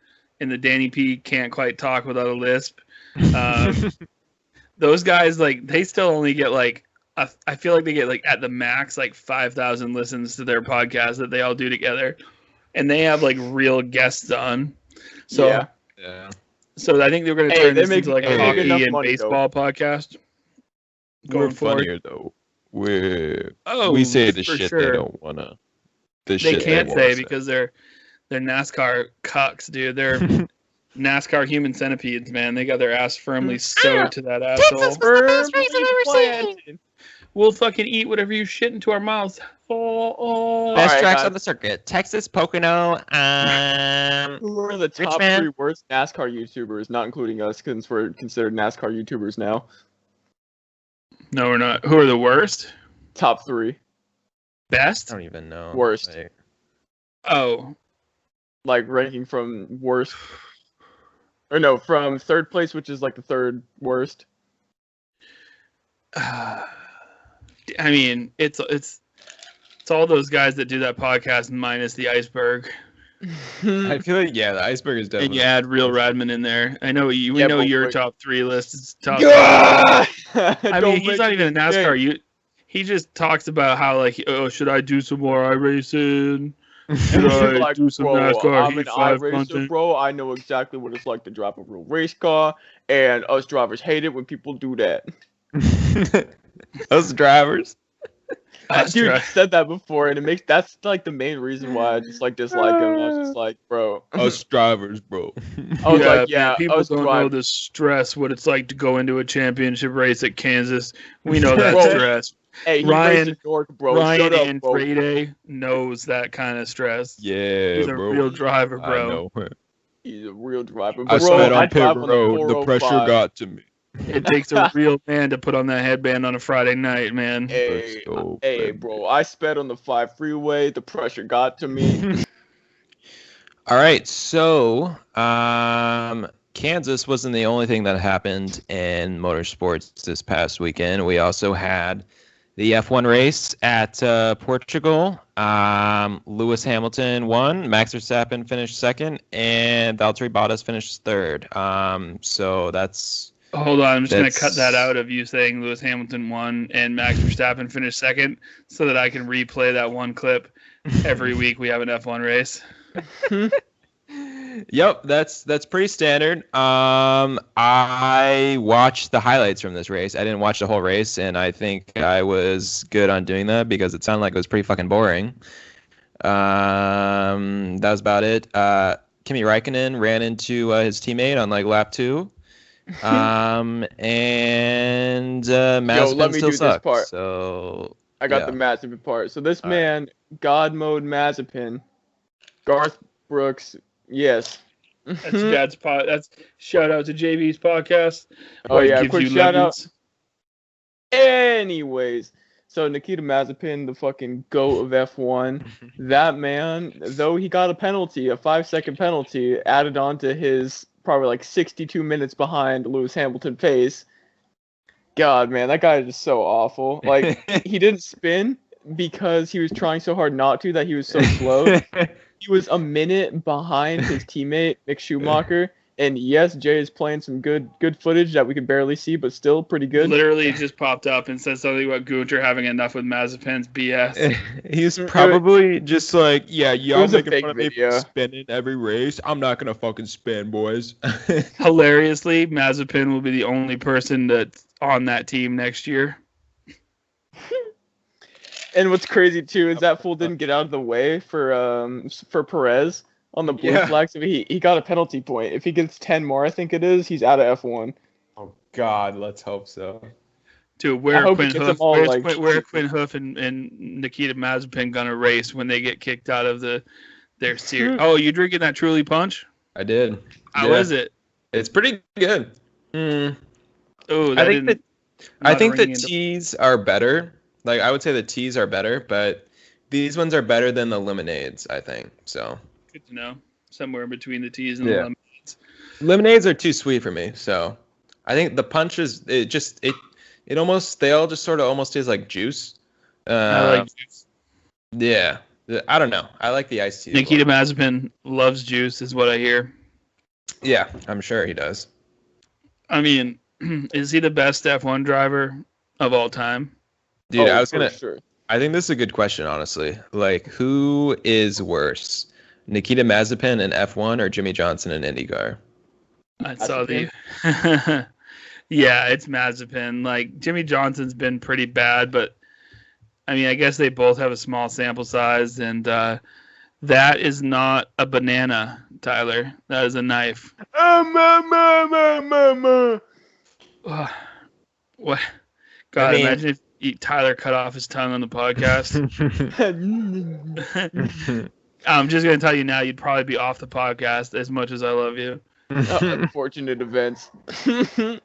and the Danny P can't quite talk without a lisp, those guys, like, they still only get like, I feel like they get like at the max like 5,000 listens to their podcast that they all do together, and they have like real guests on. So yeah. So I think they're going to turn this into like a hockey and baseball podcast. Going forward. Funnier though. We say the shit they don't wanna. They can't say because they're NASCAR cucks, dude. They're NASCAR human centipedes, man. They got their ass firmly sewed to that asshole. We'll fucking eat whatever you shit into our mouths. Best tracks on the circuit: Texas, Pocono. Who are the top 3 worst NASCAR YouTubers, not including us, since we're considered NASCAR YouTubers now? No, we're not. Who are the worst? Top 3. Best? I don't even know. Worst. Like ranking from worst. Or no, from third place, which is like the third worst. I mean, it's all those guys that do that podcast minus the iceberg. I feel like the iceberg is definitely. And you add real Radman in there. I know we know your top 3 list is top. I mean, he's not even a NASCAR. He just talks about how like, oh, should I do some more iRacing? Should I like, do some bro, NASCAR? I'm an iRacer, bro. I know exactly what it's like to drive a real race car, and us drivers hate it when people do that. Us drivers. Dude, I said that before, and that's like the main reason why I just like dislike him. I was just like, bro, us drivers, bro. I was like, yeah, people don't know the stress, what it's like to go into a championship race at Kansas. We know that stress. Hey, Ryan York, bro. Ryan Andrade knows that kind of stress. Yeah, he's a real driver, bro. I know. He's a real driver. I sped on pit road. The pressure got to me. It takes a real man to put on that headband on a Friday night, man. Hey, bro, I sped on the 5 freeway. The pressure got to me. All right, so Kansas wasn't the only thing that happened in motorsports this past weekend. We also had the F1 race at Portugal. Lewis Hamilton won, Max Verstappen finished second, and Valtteri Bottas finished third. So that's... Hold on, I'm just going to cut that out of you saying Lewis Hamilton won and Max Verstappen finished second so that I can replay that one clip every week we have an F1 race. Yep, that's pretty standard. I watched the highlights from this race. I didn't watch the whole race, and I think I was good on doing that because it sounded like it was pretty fucking boring. That was about it. Kimi Räikkönen ran into his teammate on like lap 2. And Mazepin still sucks. So I got the Mazepin part. So this man, God mode Mazepin, Garth Brooks, yes. That's Dad's pod. That's shout out to JV's podcast. Oh yeah, quick shout out. Anyways, So Nikita Mazepin, the fucking GOAT of F1, that man, though he got a penalty, a 5-second penalty, added on to his probably like 62 minutes behind Lewis Hamilton pace. God, man, that guy is just so awful. Like, he didn't spin because he was trying so hard not to that he was so slow. He was a minute behind his teammate, Mick Schumacher. And yes, Jay is playing some good footage that we can barely see, but still pretty good. Literally just popped up and said something about Gunter having enough with Mazepin's BS. He's probably just like, y'all making fun of me for spinning every race. I'm not going to fucking spin, boys. Hilariously, Mazepin will be the only person that's on that team next year. And what's crazy, too, is that fool didn't get out of the way for Perez. On the blue flag, so he got a penalty point. If he gets 10 more, I think it is, he's out of F1. Oh, God, let's hope so. Dude, where's Quinn Hoof and Nikita Mazepin going to race when they get kicked out of their series? Oh, you drinking that Truly Punch? I did. How is it? It's pretty good. Oh, I think the teas are better. Like, I would say the teas are better, but these ones are better than the lemonades, I think, so... Good to know. Somewhere in between the teas and the lemonades. Lemonades are too sweet for me, so I think the punch is it almost they all just sort of almost taste like juice. I like juice. Yeah, I don't know. I like the iced tea. Nikita Mazepin loves juice, is what I hear. Yeah, I'm sure he does. I mean, is he the best F1 driver of all time? Dude, I think this is a good question, honestly. Like, who is worse? Nikita Mazepin in F1 or Jimmie Johnson in IndyCar? I saw the... Yeah, it's Mazepin. Like, Jimmie Johnson's been pretty bad, but, I mean, I guess they both have a small sample size, and that is not a banana, Tyler. That is a knife. What? God, imagine if Tyler cut off his tongue on the podcast. I'm just going to tell you now, you'd probably be off the podcast as much as I love you. Unfortunate events.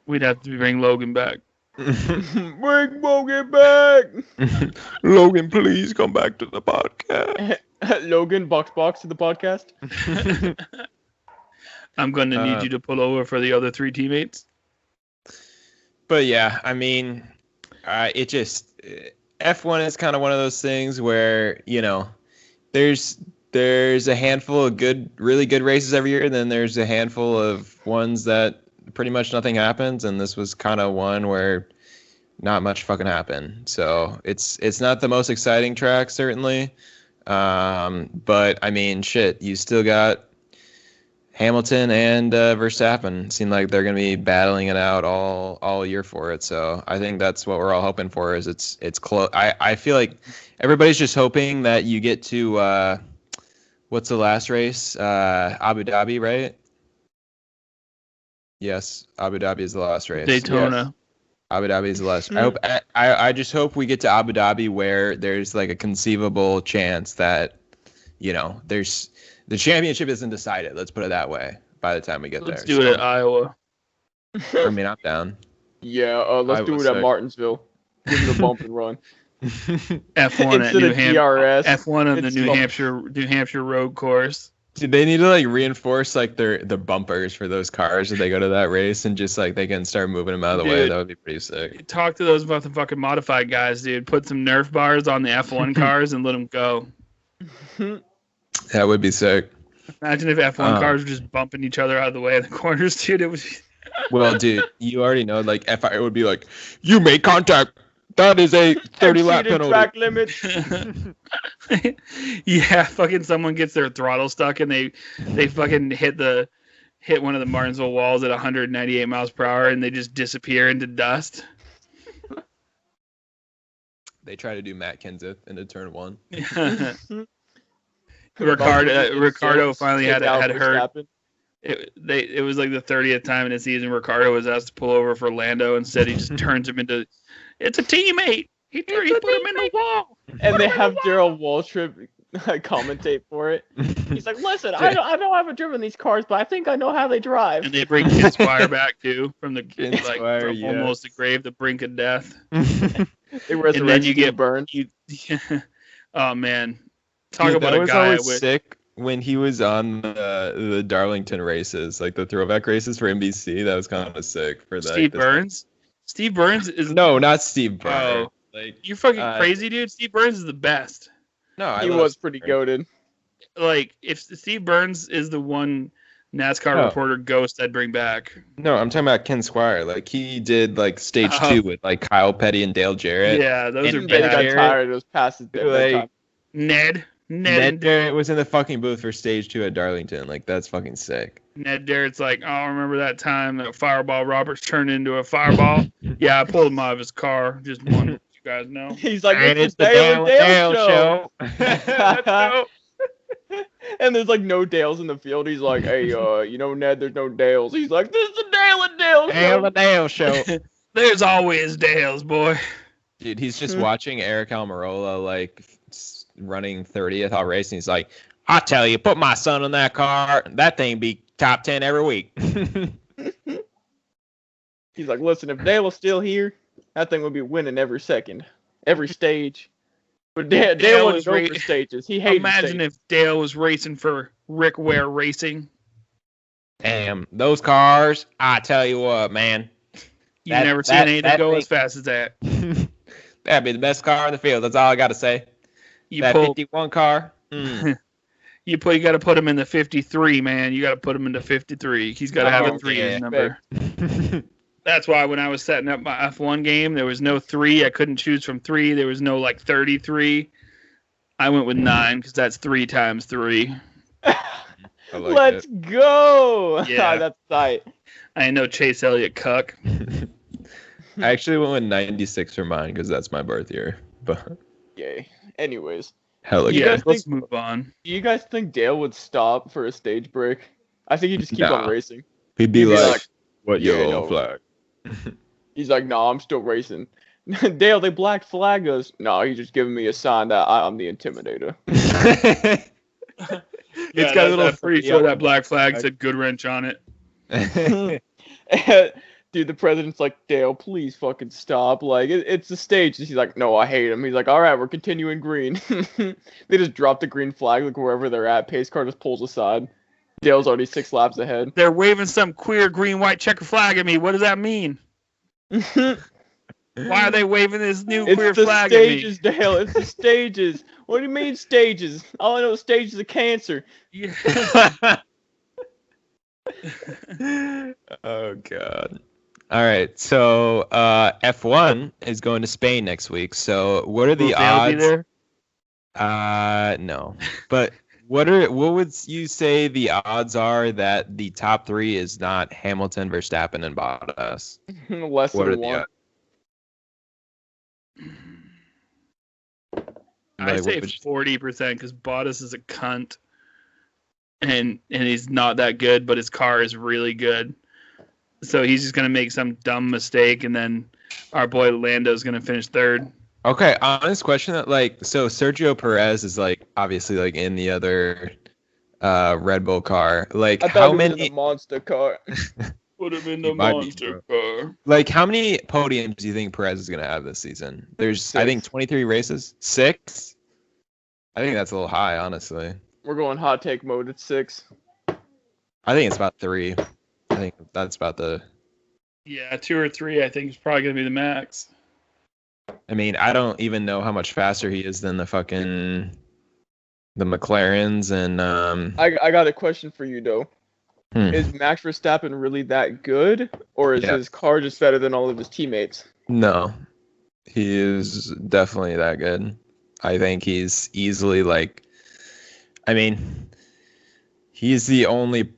We'd have to bring Logan back. Bring Logan back! Logan, please come back to the podcast. Logan, box to the podcast. I'm going to need you to pull over for the other 3 teammates. But yeah, I mean, F1 is kind of one of those things where, you know, there's a handful of really good races every year, and then there's a handful of ones that pretty much nothing happens, and this was kind of one where not much fucking happened. So it's not the most exciting track, certainly. But I mean, shit, you still got Hamilton and Verstappen. Seem like they're gonna be battling it out all year for it. So I think that's what we're all hoping for. Is it's close. I feel like everybody's just hoping that you get to what's the last race? Abu Dhabi, right? Yes, Abu Dhabi is the last race. Daytona. Yes. Abu Dhabi is the last. I just hope we get to Abu Dhabi where there's like a conceivable chance that, you know, there's the championship isn't decided. Let's put it that way. By the time we get there, let's do it at Iowa. I mean, I'm down. Yeah, let's do it at Martinsville. Give it a bump and run. F1 at New Hampshire. F1 on the New Hampshire road course. Dude, they need to like reinforce like the bumpers for those cars if they go to that race, and just like they can start moving them out of the way. That would be pretty sick. Talk to those fucking modified guys, dude. Put some Nerf bars on the F1 cars and let them go. That would be sick. Imagine if F1 cars were just bumping each other out of the way of the corners, dude. It was. Well, dude, you already know. Like FIA would be like, "You make contact. That is a 30-lap penalty." Track limit. Yeah, fucking someone gets their throttle stuck and they fucking hit one of the Martinsville walls at 198 miles per hour and they just disappear into dust. They try to do Matt Kenseth into turn 1. Ricardo finally had hurt. It was like the 30th time in the season Ricardo was asked to pull over for Lando. Instead, he just turns him into. It's a teammate. He put him in the wall. And they have Darrell Waltrip commentate for it. He's like, "Listen, I know I haven't driven these cars, but I think I know how they drive." And they bring Ken Squire back too, from almost the grave, the brink of death. They resurrect you get burned. Oh man, talk about a guy with sick when he was on the Darlington races, like the throwback races for NBC. That was kind of sick for that. Steve Burns. Steve Burns is no, not Steve Burns. Oh, like you're fucking crazy, dude. Steve Burns is the best. No, he was pretty goated. Like if Steve Burns is the one NASCAR reporter ghost I'd bring back. No, I'm talking about Ken Squire. Like he did like stage 2 with like Kyle Petty and Dale Jarrett. Yeah, those are bad. Got tired. It was past his like Ned Jarrett was in the fucking booth for stage 2 at Darlington. Like that's fucking sick. Ned Jarrett's like, oh, remember that time that Fireball Roberts turned into a fireball? Yeah, I pulled him out of his car. Just wanted you guys know. He's like, and it's the Dale show. And there's like no Dales in the field. He's like, hey, you know, Ned, there's no Dales. He's like, this is the Dale and Dale show. Dale and Dale show. There's always Dales, boy. Dude, he's just watching Eric Almirola like running 30th all race, and he's like, I tell you, put my son in that car, that thing be top 10 every week. He's like, listen, if Dale was still here, that thing would be winning every second, every stage. But Dale wouldn't go for stages. He hated Imagine stages. if Dale was racing for Rick Ware Racing. Damn, those cars, I tell you what, man. You've never seen anything go as fast as that. That'd be the best car in the field. That's all I got to say. That 51 car. You got to put him in the 53, man. You got to put him in the 53. He's got to have a 3 in his number. That's why when I was setting up my F1 game, there was no 3. I couldn't choose from 3. There was no like 33. I went with 9 because that's 3 times 3. Let's go. Yeah, that's tight. I know Chase Elliott cuck. I actually went with 96 for mine because that's my birth year. But yay. Anyways. Hell yeah. Let's move on. Do you guys think Dale would stop for a stage break? I think he'd just keep on racing. He'd be like, what yellow flag? He's like, no, I'm still racing. Dale, they black flag us. No, he's just giving me a sign that I'm the intimidator. It's got a little. I'm pretty sure that black flag said "good wrench" on it. Dude, the president's like, Dale, please fucking stop. Like, it's the stage. He's like, no, I hate him. He's like, all right, we're continuing green. They just drop the green flag, like wherever they're at. Pace car just pulls aside. Dale's already 6 laps ahead. They're waving some queer green white checker flag at me. What does that mean? Why are they waving this new queer flag at me? It's the stages, Dale. It's the stages. What do you mean stages? All I know is stages of cancer. Yeah. Oh, God. All right. So F1 is going to Spain next week. So what are the odds? Be there? No. But what would you say the odds are that the top 3 is not Hamilton, Verstappen, and Bottas? Less than 1. I'd say 40% because Bottas is a cunt, and he's not that good, but his car is really good. So he's just gonna make some dumb mistake, and then our boy Lando's gonna finish 3rd. Okay, honest question. So Sergio Perez is like obviously like in the other Red Bull car. Like how many? In the monster car. Put him in the monster car. Like how many podiums do you think Perez is gonna have this season? There's 6. I think 23 races. 6. I think that's a little high, honestly. We're going hot take mode. It's 6. I think it's about 3. I think that's about the. Yeah, 2 or 3. I think is probably gonna be the max. I mean, I don't even know how much faster he is than the McLarens and. I got a question for you though. Is Max Verstappen really that good, or is his car just better than all of his teammates? No, he is definitely that good. I think he's easily like. I mean, he's the only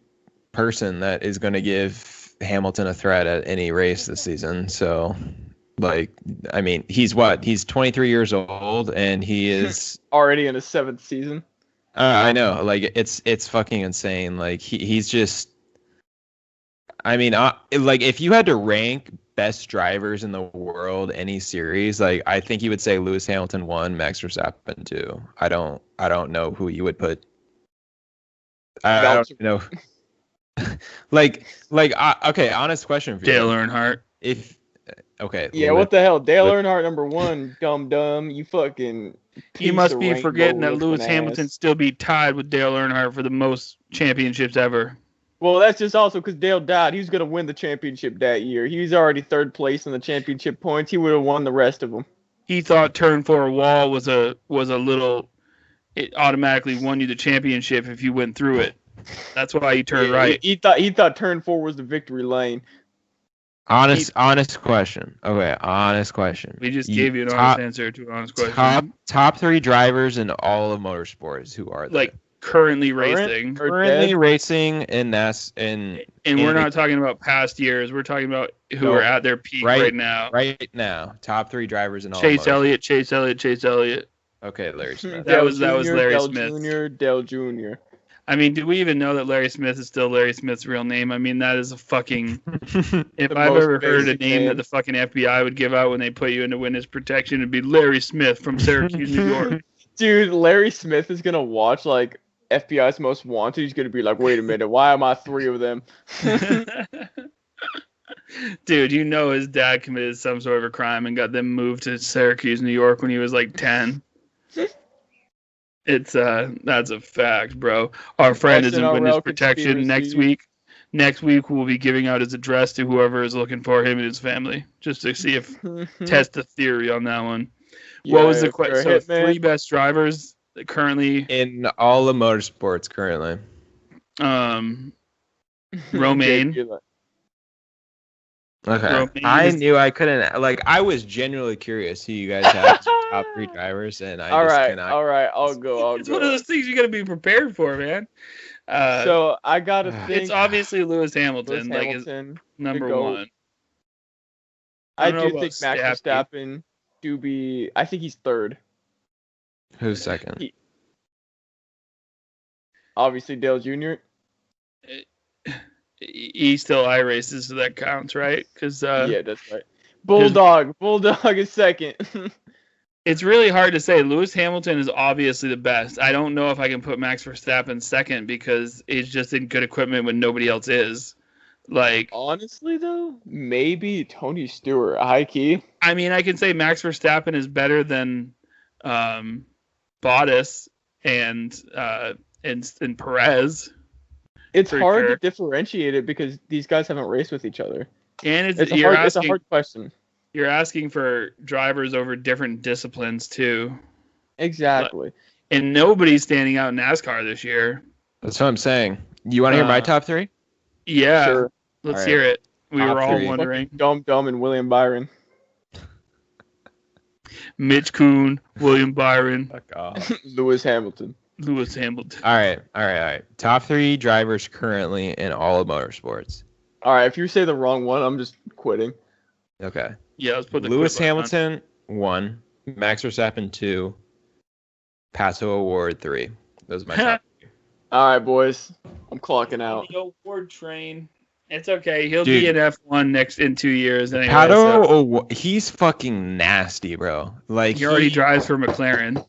person that is going to give Hamilton a threat at any race this season. So, like, I mean, he's 23 years old, and he is already in his 7th season. I know, like, it's fucking insane. Like, he's just. I mean, like, if you had to rank best drivers in the world, any series, like, I think you would say Lewis Hamilton 1, Max Verstappen 2. I don't know who you would put. I don't know. Okay, honest question for you. Dale Earnhardt. Okay. Yeah, what the hell? Dale Earnhardt #1, dumb. You fucking. You must be forgetting that Lewis Hamilton still be tied with Dale Earnhardt for the most championships ever. Well, that's just also because Dale died. He was going to win the championship that year. He was already 3rd place in the championship points. He would have won the rest of them. He thought turn 4 wall was a little. It automatically won you the championship if you went through it. That's why he turned right. He thought turn 4 was the victory lane. Honest question. Okay, honest question. We just gave you an honest answer to an honest question. Top 3 drivers in all of motorsports. Who are they? Like currently racing. Currently racing in NAS and we're not talking about past years. We're talking about who are at their peak right now. Right now, top 3 drivers in all. Chase Elliott. Okay, Larry Smith. That was Larry Smith. Dale Jr. I mean, do we even know that Larry Smith is still Larry Smith's real name? I mean, that is a fucking... If I've ever heard a name that the fucking FBI would give out when they put you into witness protection, it'd be Larry Smith from Syracuse, New York. Dude, Larry Smith is going to watch, like, FBI's Most Wanted. He's going to be like, wait a minute, why am I 3 of them? Dude, you know his dad committed some sort of a crime and got them moved to Syracuse, New York when he was like 10. That's a fact, bro. Our friend is in witness protection next week. Next week we'll be giving out his address to whoever is looking for him and his family, just to see if test the theory on that one. Yeah, what was the question? So 3 best drivers currently in all the motorsports currently. Romaine. Okay. I knew I couldn't. Like, I was genuinely curious who you guys had top 3 drivers, and I all just right, cannot. All right, I'll go. It's one of those things you got to be prepared for, man. So I gotta think. It's obviously Lewis Hamilton, is number 1. I do think Max Verstappen do be. I think he's 3rd. Who's 2nd? Obviously Dale Jr. He still iRaces, so that counts, right? Yeah, that's right. Bulldog is 2nd. It's really hard to say. Lewis Hamilton is obviously the best. I don't know if I can put Max Verstappen 2nd because he's just in good equipment when nobody else is. Like, honestly, though, maybe Tony Stewart, high key. I mean, I can say Max Verstappen is better than Bottas and Perez. It's hard to differentiate it because these guys haven't raced with each other. And it's a hard question. You're asking for drivers over different disciplines, too. Exactly. And nobody's standing out in NASCAR this year. That's what I'm saying. You want to hear my top 3? Yeah. Sure. Let's hear it. We were all 3. wondering. Dumb and William Byron. Mitch Kuhn, William Byron. Fuck off. Lewis Hamilton. All right. Top 3 drivers currently in all of motorsports. All right, if you say the wrong one, I'm just quitting. Okay. Yeah, let's put the Lewis Hamilton 1, Max Verstappen 2, Pato O'Ward 3. Those are my top 3. All right, boys. I'm clocking out. The O'Ward train. It's okay. He'll be in F1 in 2 years anyway. Pato, he's fucking nasty, bro. Like, he already drives for McLaren.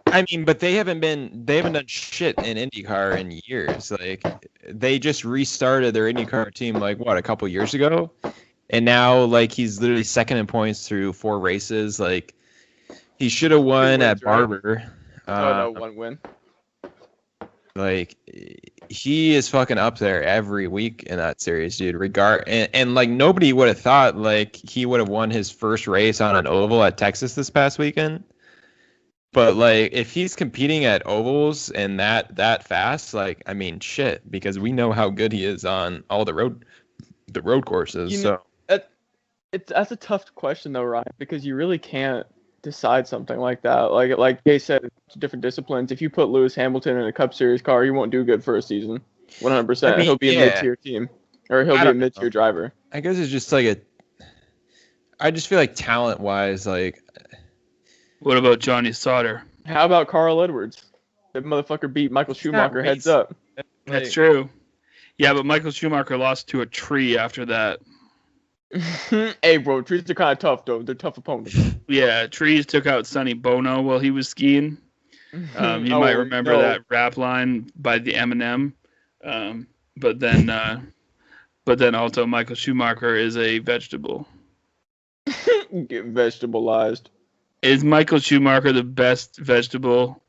I mean, but they haven't done shit in IndyCar in years. Like, they just restarted their IndyCar team like a couple years ago, and now like he's literally 2nd in points through 4 races. Like, he should have won at Barber. No, 1 win. Like, he is fucking up there every week in that series, dude. And like nobody would have thought like he would have won his first race on an oval at Texas this past weekend. But like, if he's competing at ovals and that fast, like, I mean, shit, because we know how good he is on all the road courses. That's a tough question though, Ryan, because you really can't decide something like that. Like Jay said, different disciplines. If you put Lewis Hamilton in a Cup Series car, he won't do good for a season. 100%. I mean, he'll be a mid-tier team, or he'll be a mid-tier driver. I guess it's just like I just feel like talent-wise, like. What about Johnny Sauter? How about Carl Edwards? That motherfucker beat Michael Schumacher heads up. That's true. Yeah, but Michael Schumacher lost to a tree after that. Hey, bro, trees are kind of tough, though. They're tough opponents. Yeah, trees took out Sonny Bono while he was skiing. You might remember that rap line by the Eminem. But then also Michael Schumacher is a vegetable. Get vegetableized. Is Michael Schumacher the best vegetable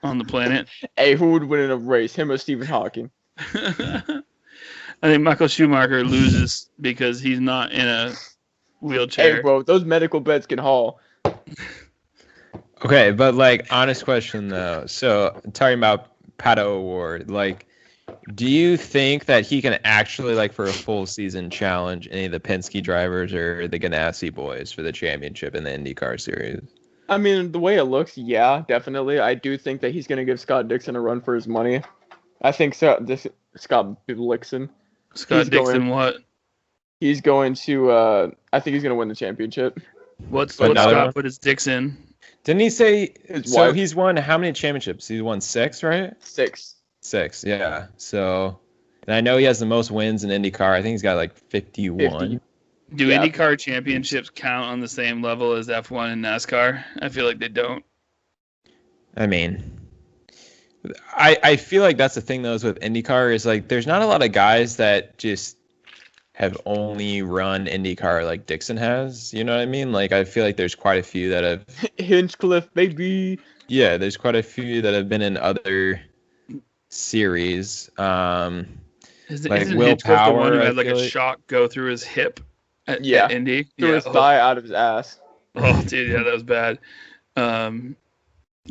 on the planet? Hey, who would win in a race, him or Stephen Hawking? I think Michael Schumacher loses because he's not in a wheelchair. Hey, bro, those medical beds can haul. Okay, but like, honest question though. So talking about Pato Award, like, do you think that he can actually, like, for a full season, challenge any of the Penske drivers or the Ganassi boys for the championship in the IndyCar series? I mean, the way it looks, yeah, definitely. I do think that he's gonna give Scott Dixon a run for his money. I think so. Scott Dixon. Scott Dixon, what? He's going to. I think he's gonna win the championship. What's Scott put his dicks in? Didn't he say? So wife. He's won how many championships? He's won 6, right? 6. 6, yeah. So, and I know he has the most wins in IndyCar. I think he's got like 51. 50. Do IndyCar championships count on the same level as F1 and NASCAR? I feel like they don't. I mean, I feel like that's the thing though is with IndyCar is like there's not a lot of guys that just have only run IndyCar like Dixon has. You know what I mean? Like I feel like there's quite a few that have Hinchcliffe, baby. Yeah, there's quite a few that have been in other series. Isn't Will Hinchcliffe Power, the one who I had like feel a like. shock go through his hip at Indy? Threw his thigh out of his ass. Oh, dude, yeah, that was bad.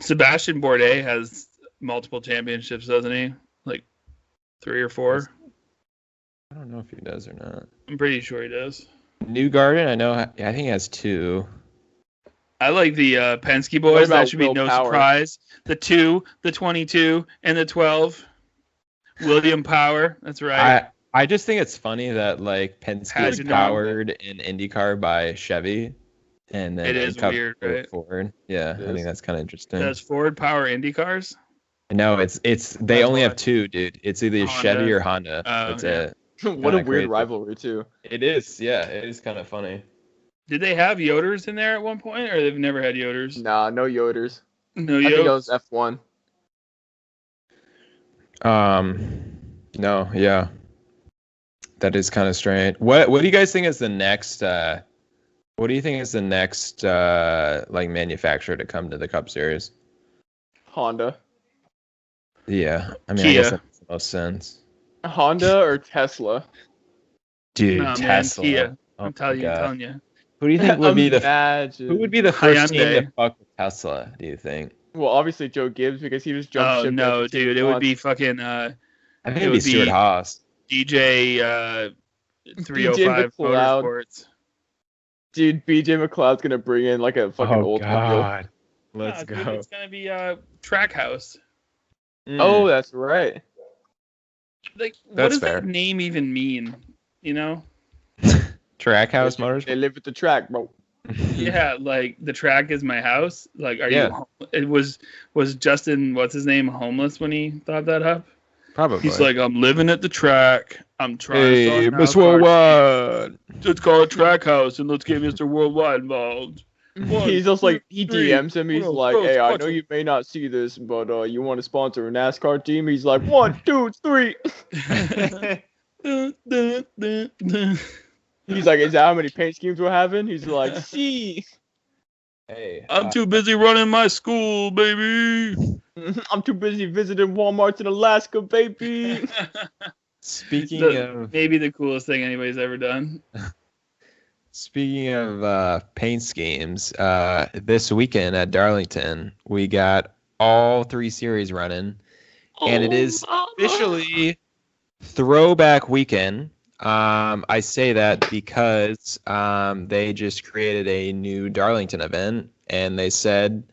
Sebastian Bourdais has multiple championships, doesn't he? Like 3 or 4. I don't know if he does or not. I'm pretty sure he does. Newgarden, I think he has 2. I like the Penske boys. That should be Will no Power? surprise. The 2, the 22, and the 12. William Power. That's right. I just think it's funny that like Penske is Pageant powered in IndyCar by Chevy, and then It is Cup weird, by right? Ford. Yeah, I think that's kind of interesting. Does Ford power Indy cars? No, they That's only why. have 2, dude. It's either Honda. Chevy or Honda. That's yeah. it. What a weird crazy. rivalry too. It is, yeah. It is kind of funny. Did they have Yoders in there at one point, or they've never had Yoders? Nah, no Yoders. No I think it Yoders. was F1. No, yeah. That is kind of strange. What do you guys think is the next what do you think is the next like manufacturer to come to the Cup Series? Honda. Yeah. I mean, Kia. I guess that makes the most sense. Honda or Tesla? Dude, No, man, Tesla. Kia. Oh I'm telling my you. God. Who do you think would be the Imagine. who would be the first team Hyundai. to fuck with Tesla, do you think? Well, obviously Joe Gibbs because he just jumped Oh ship. no, every dude! single It would month. be fucking I think It it'd be would Stuart be- Haas. DJ 305 McLeod. Motorsports. Dude, BJ McLeod's gonna bring in like a fucking old God. No, Let's dude, go. it's gonna be Trackhouse. Oh, that's right. Like, what That's does fair. that name even mean? You know? Trackhouse They Motorsports. live at the track, bro. Yeah, like the track is my house. Like, are Yeah. you? It was Justin, what's his name, homeless when he thought that up? Probably. He's like, I'm living at the track. I'm trying hey, to start Miss an NASCAR Worldwide. team. Let's call it Track House and let's get Mr. Worldwide involved. One, He's just like he three, DMs him. He's what else? like, What else? "Hey, I What's know up?" you may not see this, but you want to sponsor a NASCAR team?" He's like, 1, 2, 3. He's like, "Is that how many paint schemes we're having?" He's like, "See, Hey, I'm too busy running my school, baby. I'm too busy visiting Walmarts in Alaska, baby." speaking of Maybe the coolest thing anybody's ever done. paint schemes, this weekend at Darlington, we got all 3 series running, and it is officially throwback weekend. I say that because they just created a new Darlington event, and they said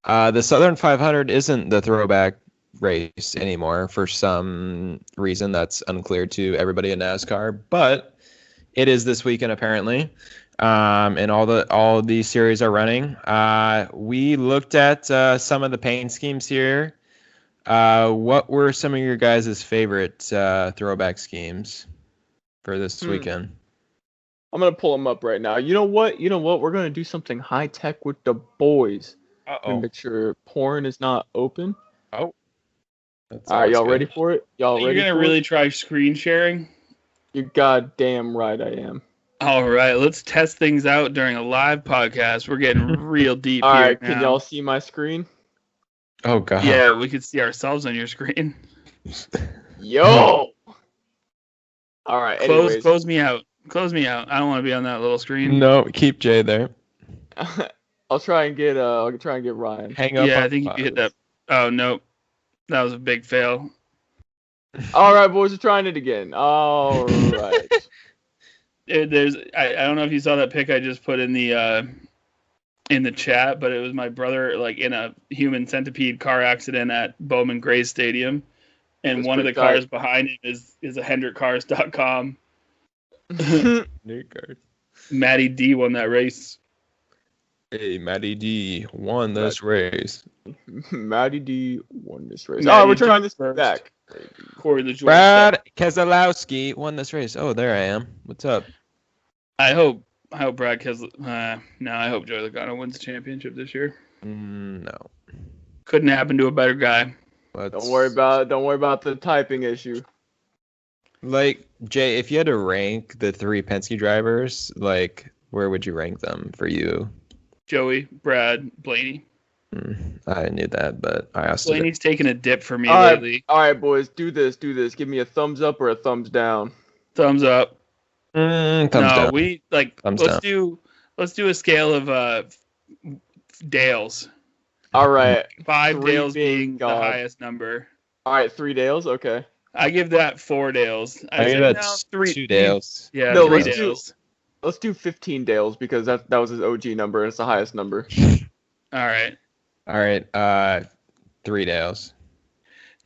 the Southern 500 isn't the throwback race anymore for some reason that's unclear to everybody in NASCAR, but it is this weekend apparently, and all the series are running. We looked at some of the paint schemes here. What were some of your guys' favorite throwback schemes for this weekend? I'm gonna pull them up right now. You know what? We're gonna do something high tech with the boys. Uh-oh. Make sure porn is not open. Oh. All right, y'all ready for it? Y'all You're ready? gonna for really it? try screen sharing? You're goddamn right, I am. All right, let's test things out during a live podcast. We're getting real deep All here right, now. can y'all see my screen? Oh god. Yeah, we could see ourselves on your screen. Yo. All right. Close me out. Close me out. I don't want to be on that little screen. No, keep Jay there. I'll try and get Ryan. Hang up. Yeah, I think you hit that. Oh no, that was a big fail. All right, boys, we're trying it again. All right. I don't know if you saw that pic I just put in the chat, but it was my brother like in a human centipede car accident at Bowman Gray Stadium, and That's one of the pretty tight. cars behind him is a HendrickCars.com. New card. Matty D won that race. Hey, Matty D won this race. Matty D won this race. Matty We're trying this first. back. Corey the Brad Keselowski won this race. Oh, there I am. What's up? I hope Brad Keselowski. No, I hope Joey Logano wins the championship this year. No. Couldn't happen to a better guy. Don't worry about the typing issue. Like, Jay, if you had to rank the 3 Penske drivers, like, where would you rank them for you? Joey, Brad, Blaney. I knew that, but I also Blaney's taken a dip for me All lately. All right, boys, do this. Give me a thumbs up or a thumbs down. Thumbs up. thumbs down. We like Thumbs let's down. do a scale of Dales. All right. 5 3 Dales being being the God. highest number. All right, 3 Dales. Okay. I give that 4 Dales. I give that 2 Dales. Yeah, No, 3 let's do- Dales. Let's do 15 Dales because that was his OG number and it's the highest number. All right. 3 Dales.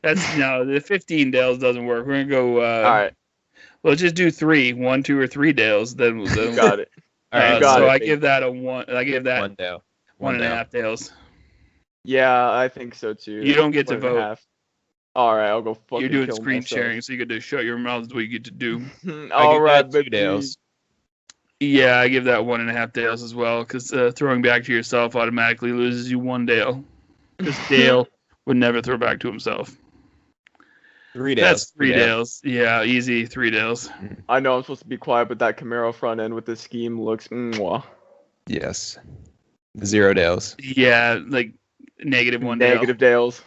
The 15 Dales doesn't work. We're gonna go. All right. Let's just do 3, 1, 2, or 3 Dales. Then Got it. All right, so it. I give that a 1. I give that 1 Dale. 1.5 Dales. Yeah, I think so too. You don't get to 1.5. vote. All right, I'll go fucking You're doing kill screen myself. sharing, so you get to shut your mouth. Is what you get to do. All right, 2 baby. Dales. Yeah, I give that 1.5 Dales as well, because throwing back to yourself automatically loses you 1 Dale. Because Dale would never throw back to himself. 3 Dales. That's 3 Dales. Yeah, easy 3 Dales. I know I'm supposed to be quiet, but that Camaro front end with the scheme looks mwah. Yes. 0 Dales. Yeah, like -1 Dale. Negative Dales.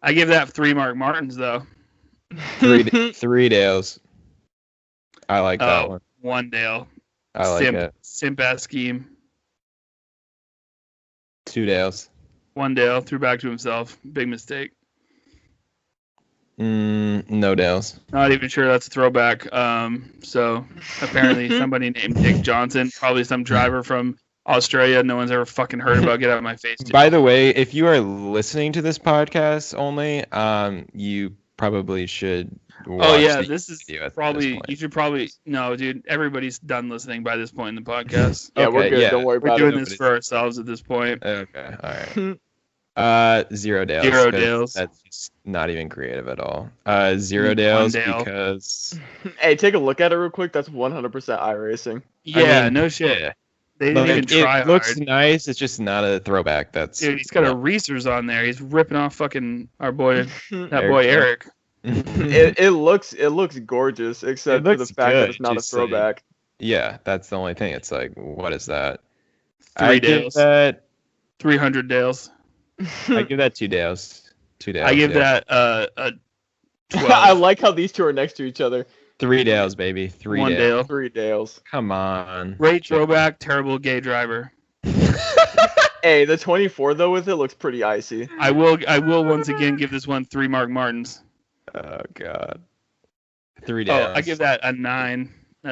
I give that 3 Mark Martins though. 3 Dales. I like that one. 1 Dale. I like it. Simp ass scheme. 2 Dales. 1 Dale threw back to himself. Big mistake. No Dales. Not even sure that's a throwback. So apparently somebody named Dick Johnson, probably some driver from Australia no one's ever fucking heard about. Get out of my face, dude. By the way, if you are listening to this podcast only, you probably should watch Oh yeah, the this is video at probably this point. you should probably no, dude. Everybody's done listening by this point in the podcast. Yeah, we're Okay, good. yeah. Don't worry We're about doing it. this for ourselves at this point. Okay, all right. 0 Dales. 0 'cause Dales. That's just not even creative at all. 0 1 Dales Dale. because Hey, take a look at it real quick. That's 100% iRacing. Yeah, mean, no shit. yeah. They didn't even try it looks hard. nice. It's just not a throwback. That's Dude, he's got a Reese's on there. He's ripping off fucking our boy, that Eric. boy Eric. it looks gorgeous, except for the looks fact that good, it's not a just like- throwback. Yeah, that's the only thing. It's like, what is that? 3 I give Dales. that. 300 Dales. I give that 2 Dales. 2 Dales. I give yeah. that a 12. I like how these two are next to each other. 3 Dales, baby. 3 1 Dales. Dale. 3 Dales. Come on. Great throwback, terrible gay driver. Hey, the 24 though with it looks pretty icy. I will once again give this one 3 Mark Martins. Oh god. 3 Dales. Oh, I give that a 9. I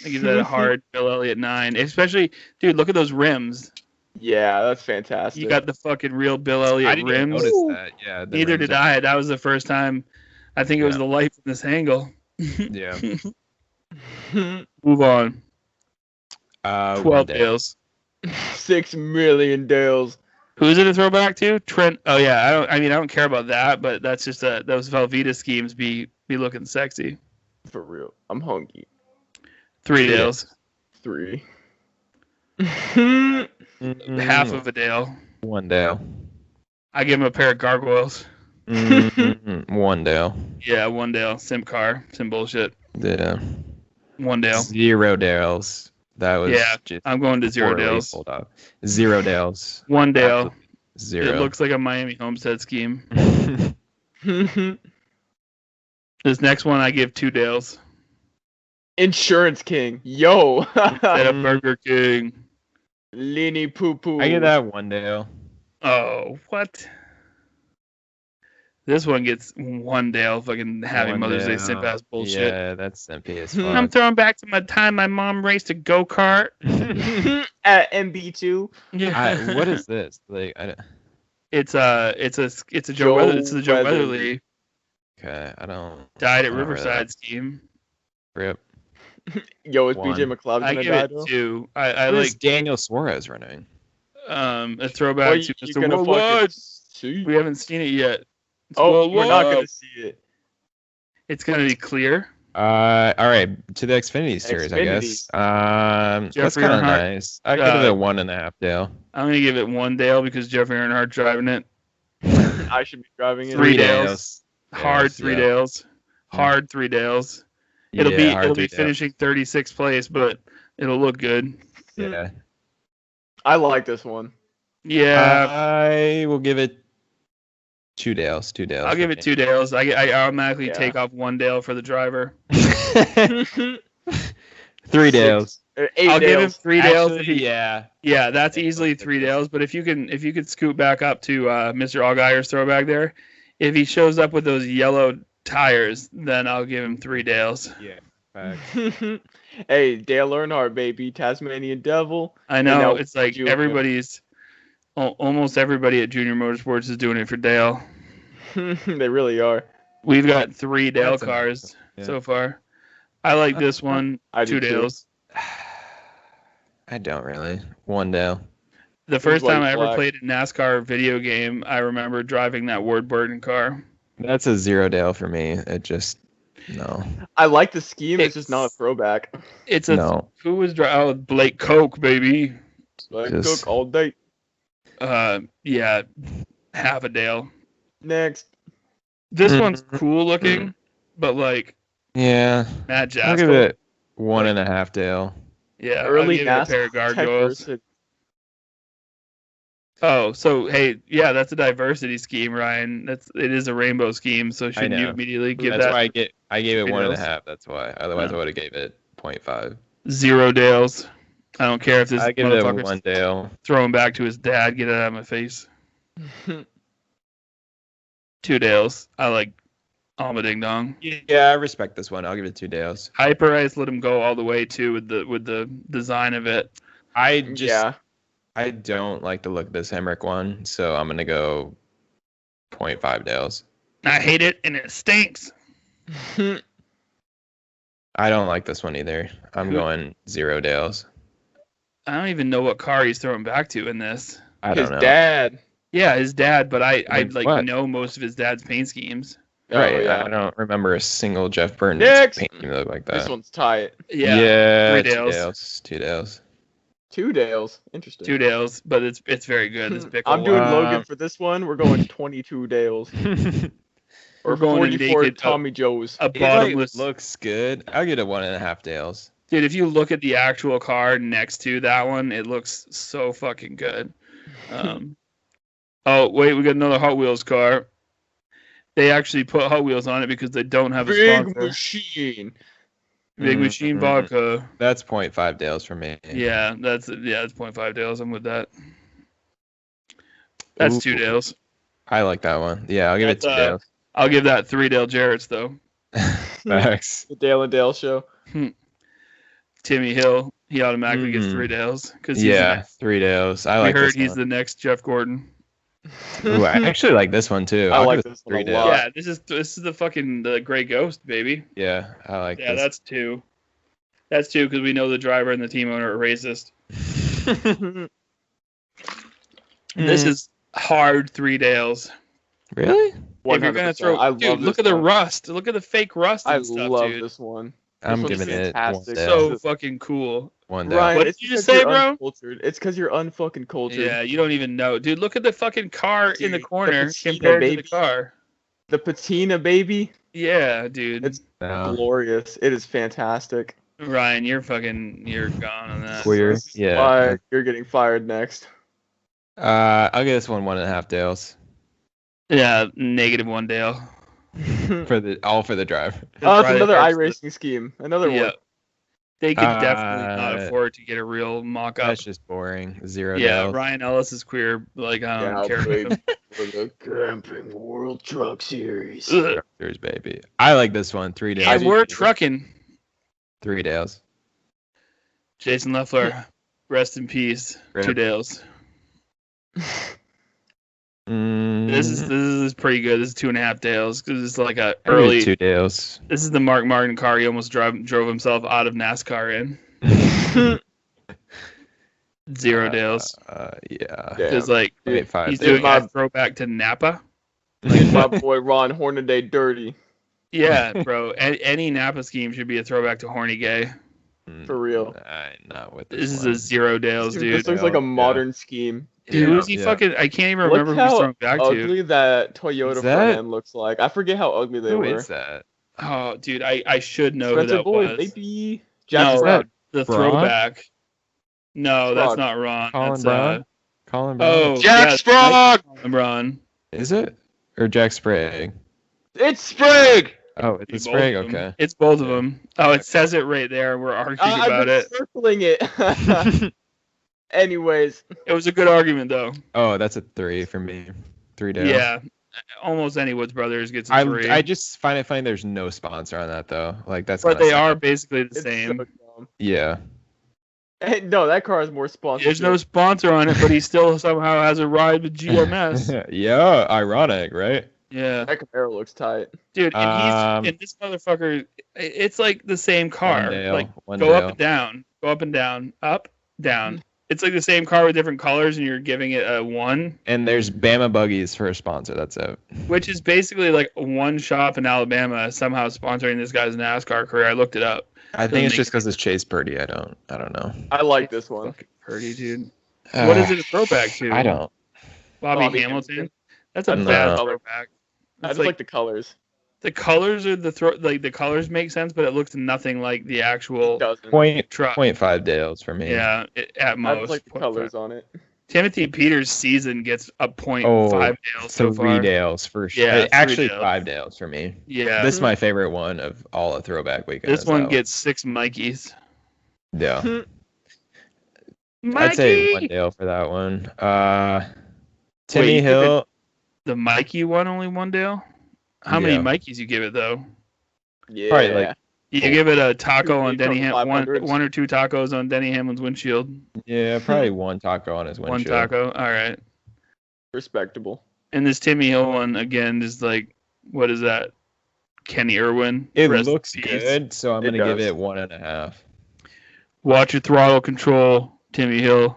give that a hard Bill Elliott 9. Especially, dude, look at those rims. Yeah, that's fantastic. You got the fucking real Bill I Elliott didn't even rims. notice that. Yeah. the Neither rims did are- I. That was the first time. I think it was Yeah. the light from this angle. Yeah. Move on. 1 12 Dale. Dales. 6 million Dales. Who's it a throwback to? Trent. Oh yeah, I don't care about that, but that's just those Velveeta schemes be looking sexy. For real. I'm hungry. 3 Yeah. Dales. 3. Half of a Dale. 1 Dale. I give him a pair of gargoyles. 1 Dale. Yeah, 1 Dale. Simp car. Sim bullshit. Yeah. 1 Dale. 0 Dales. That was just I'm going to 0 Dales. 0 Dales. 1 Dale. 0. It looks like a Miami Homestead scheme. This next one I give 2 Dales. Insurance King. Yo. Instead of Burger King. Lenny Poo Poo. I give that 1 Dale. Oh, what? This one gets 1 Dale. Fucking Happy Mother's Day simp ass bullshit. Yeah, that's simpy as fuck. I'm throwing back to my time my mom raced a go-kart. At MB2. Yeah. What is this? Like, It's a Joe Weatherly. It's the Joe Weatherly. Okay, I don't. Died at Riverside scheme. Rip. Yo, is BJ McLeod I gonna give die it though? 2. I What like is Daniel Suarez running. a throwback to you Mr. gonna Worldwide. see? We haven't seen it yet. It's Oh, we're not Worldwide. gonna see it. It's gonna be clear. All right, to the Xfinity series, I guess. That's Jeffrey kind of Earnhardt. nice. I give it a 1.5 Dale. I'm gonna give it 1 Dale because Jeffrey Earnhardt driving it. I should be driving it. 3 Dales. Hard Yes, 3 yeah. Dales. Hard 3 Dales. It'll be finishing 36th place, but it'll look good. Yeah. I like this one. Yeah. I will give it 2 Dales. 2 Dales. I'll give it 2 Dales. I automatically take off 1 Dale for the driver. 3 Dales. 8 I'll Dales. give him 3 Dales. Actually, yeah. Yeah, that's easily 3 Dales. But if you could scoot back up to Mr. Allgeier's throwback there, if he shows up with those yellow tires, then I'll give him 3 Dales. Yeah. Hey, Dale Earnhardt, baby, Tasmanian Devil. I know now it's like almost everybody at Junior Motorsports is doing it for Dale. They really are. We've got 3 Dale That's cars yeah. so far. I like this one. I 2 do too. Dales. I don't really. 1 Dale. The first white time I ever flag. played a NASCAR video game, I remember driving that Ward Burton car. That's a 0 Dale for me. It just no. I like the scheme. It's just not a throwback. It's a No. who was driving? Oh, Blake Koch, baby. Like Just- cook all day. Yeah, half a Dale. Next. This one's cool looking, but like Yeah. Matt Jaskol. I'll give it 1.5 Dale. Yeah, Early I'll give it a pair of NASCAR gargoyles. diversity. Oh, so hey, yeah, that's a diversity scheme, Ryan. It is a rainbow scheme, so shouldn't you know. immediately give That's that why I gave it 3 Dales? 1.5. That's why. Otherwise, No. I would have gave it 0.5. 0 Dales? I don't care if this I give it a motherfucker's 1 Dale. throwing back to his dad. Get it out of my face. 2 Dales. I like Alma Ding Dong. Yeah, I respect this one. I'll give it 2 Dales. Hyper Ice let him go all the way too with the design of it. I just Yeah. I don't like the look of this Hemrick one, so I'm gonna go 0.5 Dales. I hate it and it stinks. I don't like this one either. I'm going 0 Dales. I don't even know what car he's throwing back to in this. I His don't know. dad. Yeah, his dad, but I Like what? know most of his dad's paint schemes. Right. Oh, yeah. I don't remember a single Jeff Burton Next! paint scheme that looked like that. This one's tight. Yeah. 3 2 Dales. Dales. 2 Dales. 2 Dales. Interesting. 2 Dales, but it's very good. This pickle. I'm doing Wow. Logan for this one. We're going 22 Dales. Or We're going 44 naked, Tommy Joes. a It bottomless. looks good. I'll get a 1.5 Dales. Dude, if you look at the actual car next to that one, it looks so fucking good. Oh wait, we got another Hot Wheels car. They actually put Hot Wheels on it because they don't have a Big sponsor. machine. Big Machine Vodka. That's 0.5 Dales for me. Yeah, that's 0.5 Dales. I'm with that. That's 2 Ooh. Dales. I like that one. Yeah, I'll give it 2 Dales. I'll give that 3 Dale Jarrett's though. Thanks. The Dale and Dale show. Timmy Hill, he automatically gets Mhm. 3 Dales because Yeah, 3 Dales. I we like heard this he's one. the next Jeff Gordon. Ooh, I actually like this one too. I I'll like give it this one a 3 lot. Dales. Yeah, this is the fucking the Gray Ghost, baby. Yeah, I like Yeah, this. that's 2. That's 2 because we know the driver and the team owner are racist. This is hard 3 Dales. Really? If you're gonna throw, I dude, love look this at the one. rust. Look at the fake rust and I stuff, love dude. this one. I'm one's giving it 1 fantastic. Dale. So fucking cool. 1 Dale. Ryan, What it's did you just because say, you're bro? uncultured. It's because you're unfucking cultured. Yeah, you don't even know, dude. Look at the fucking car in the Dude, corner the patina, compared to baby. the car. The patina, baby. Yeah, dude. It's No. glorious. It is fantastic. Ryan, you're gone on that. Queer. Yeah. You're getting fired next. I'll give this one 1.5 Dales. Yeah, -1 Dale. for the drive. Oh, it's another iRacing scheme. Another one. They could definitely not afford to get a real mock-up. That's just boring. 0 Yeah, Dales. Ryan Ellis is queer. Like, I don't care about him. For the Camping World Truck Series. Truckers, baby. I like this one. 3 Dales. And we're trucking. 3 Dales. Jason Leffler, rest in peace. Rip. 2 Dales. This is pretty good. This is 2.5 Dales because it's like a early 2 Dales. This is the Mark Martin car he almost drove himself out of NASCAR in. 0 Dales. Yeah. Because like he's doing a throwback to Napa. Like my boy Ron Hornaday dirty. Yeah, bro. Any Napa scheme should be a throwback to Horny Gay. For real. Not with this one. is a 0 Dales, dude. This looks like a modern scheme. Dude, who's he fucking? I can't even remember who he's throwing back to. Look how ugly that Toyota front end looks like. I forget how ugly they were. Who is that? Oh, dude, I should know Spencer who that Boyd, was. baby. No, Brown. the Braun? throwback. No, that's not Ron. Colin That's Braun? Colin Braun. Oh, Jack Sprague! Colin Braun. Is it? Or Jack Sprague? It's Sprague! Oh, it's Sprague. Okay. It's both of them. Oh, it says it right there. We're arguing about it. Circling it. Anyways. It was a good argument, though. Oh, that's a 3 for me. 3 Dales. Yeah. Almost any Woods Brothers gets a 3. I just find it funny there's no sponsor on that, though. Like, that's But they are basically the same. So dumb. Yeah. Hey, no, that car is more sponsored. There's no sponsor on it, but he still somehow has a ride with GMS. Yeah, ironic, right? Yeah. That Camaro looks tight. Dude, and this motherfucker, it's like the same car. Like, go up and down, up, down. It's like the same car with different colors, and you're giving it a 1. And there's Bama Buggies for a sponsor. That's it. Which is basically like one shop in Alabama somehow sponsoring this guy's NASCAR career. I looked it up. I think it's just because it's Chase Purdy. I don't know. I like this one. Fucking Purdy, dude. What is it a throwback to? I don't. Bobby Hamilton. That's a bad throwback. I just like the colors. The colors are the colors make sense, but it looks nothing like the actual truck. 0.5 Dales for me. Yeah, at most. I just like the colors on it. Timothy Peters' season gets a 0.5 Dales so far. 3 Dales for sure. Yeah, actually 5 Dales for me. Yeah. This is my favorite one of all of Throwback Weekend. This one gets 6 Mikeys. Yeah. Mikey! I'd say 1 Dale for that one. Timmy Hill. The Mikey one only 1 Dale? How many Mikeys you give it though? Yeah. Probably like you give it a taco on Denny Hamlin, one or 2 tacos on Denny Hamlin's windshield. Yeah, probably 1 taco on his windshield. 1 taco, all right. Respectable. And this Timmy Hill one again is like, what is that? Kenny Irwin. It looks good, so I'm gonna give it 1.5. Watch your throttle control, Timmy Hill.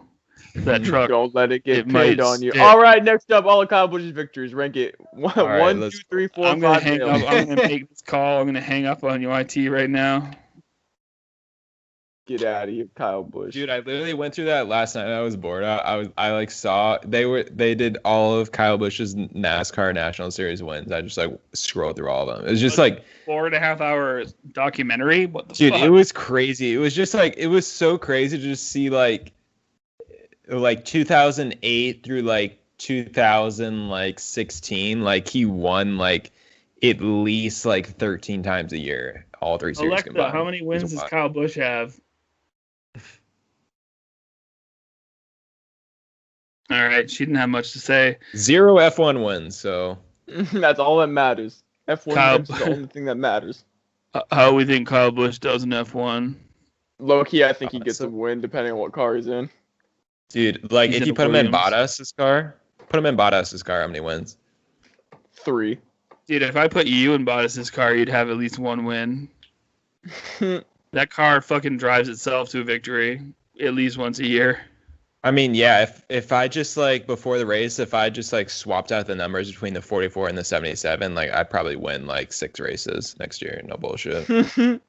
That truck. Don't let it get paid on you. All right, next up, all of Kyle Busch's victories. Rank it 1, 2, 3, 4, 5. I'm gonna make this call. I'm gonna hang up on UIT right now. Get out of here, Kyle Busch. Dude, I literally went through that last night. I was bored. I saw they did all of Kyle Busch's NASCAR National Series wins. I just like scrolled through all of them. It was just like 4.5 hour documentary. What the fuck? Dude, it was crazy. It was just like it was so crazy to just see like 2008 through like 2016. Like he won like at least like 13 times a year. All 3 series Alexa, combined. how many wins does Kyle Busch have? All right, she didn't have much to say. 0 F1 wins, so that's all that matters. F1 wins is the only thing that matters. How we think Kyle Busch does in F1? Low key, I think he gets a win depending on what car he's in. Dude, like if you put him in Bottas's car, how many wins? 3. Dude, if I put you in Bottas's car, you'd have at least 1 win. That car fucking drives itself to a victory at least once a year. I mean, yeah, if I just like before the race, if I just like swapped out the numbers between the 44 and the 77, like I'd probably win like 6 races next year. No bullshit. The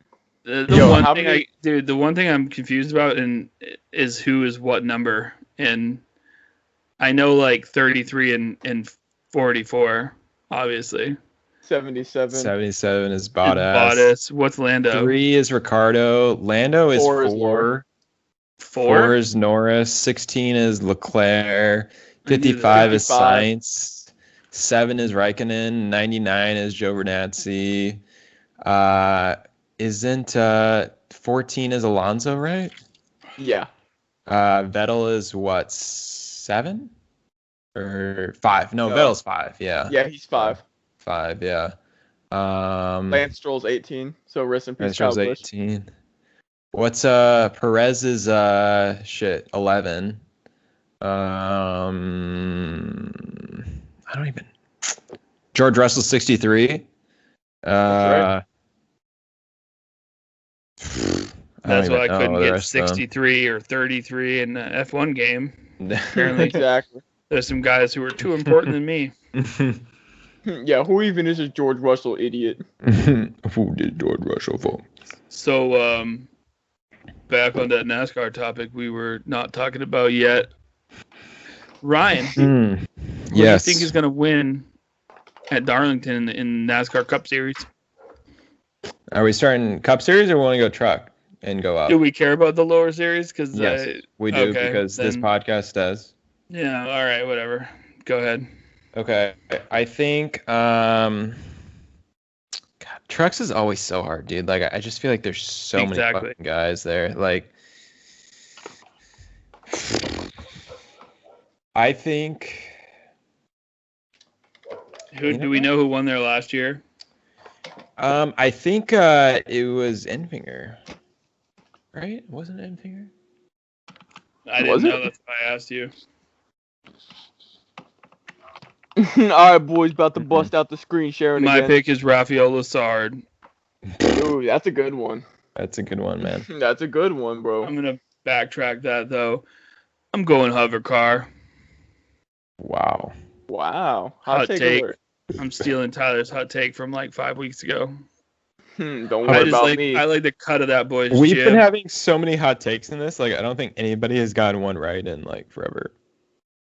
one thing I'm confused about is who is what number. And I know like 33 and 44, obviously. 77. 77 is It's Bottas. Bottas. What's Lando? 3 is Ricardo. Lando is 4 is 4. 4 is Norris. 16 is Leclerc. 55 is 55. Sainz. 7 is Raikkonen. 99 is Giovinazzi. Isn't 14 is Alonso, right? Yeah. Vettel is what, 7 or 5? No, Vettel's 5. Yeah. Yeah, he's 5. 5. Yeah. Lance Stroll's 18. So rest in peace, Kyle Busch. 18. What's Perez's 11? I don't even. George Russell 63. That's That's why I couldn't get 63 or 33 in the F1 game. Apparently, Exactly. there's some guys who are too important than me. Yeah, who even is this George Russell idiot? Who did George Russell for? So, back on that NASCAR topic we were not talking about yet. Ryan, who do you think is going to win at Darlington in NASCAR Cup Series? Are we starting Cup Series or we want to go truck and go up? Do we care about the lower series? Yes, we do because this podcast does. Yeah, all right, whatever. Go ahead. Okay, I think God, trucks is always so hard, dude. Like, I just feel like there's so many fucking guys there. Like, I think. Do we know who won there last year? I think it was Enfinger. Right? Wasn't it Enfinger? I didn't know. That's why I asked you. All right, boys, about to bust out the screen sharing My again. pick is Rafael Lessard. Ooh, that's a good one. That's a good one, man. That's a good one, bro. I'm going to backtrack that, though. I'm going hover car. Wow. Hot take. Alert. I'm stealing Tyler's hot take from like 5 weeks ago. Don't worry about me. I like the cut of that boy's We've jib. been having so many hot takes in this. Like, I don't think anybody has gotten one right in like forever.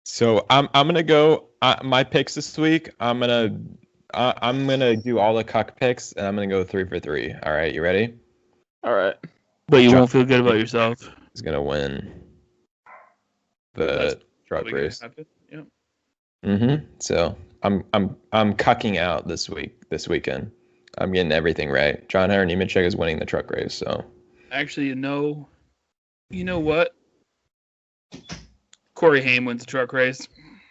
So I'm gonna go. My picks this week. I'm gonna do all the cuck picks, and I'm gonna go 3 for 3. All right, you ready? All right. But you won't feel good about yourself. He's gonna win the truck race. Yeah. So I'm cucking out this weekend. I'm getting everything right. John Hunter Nemechek is winning the truck race. So actually, you know what? Corey Haim wins the truck race.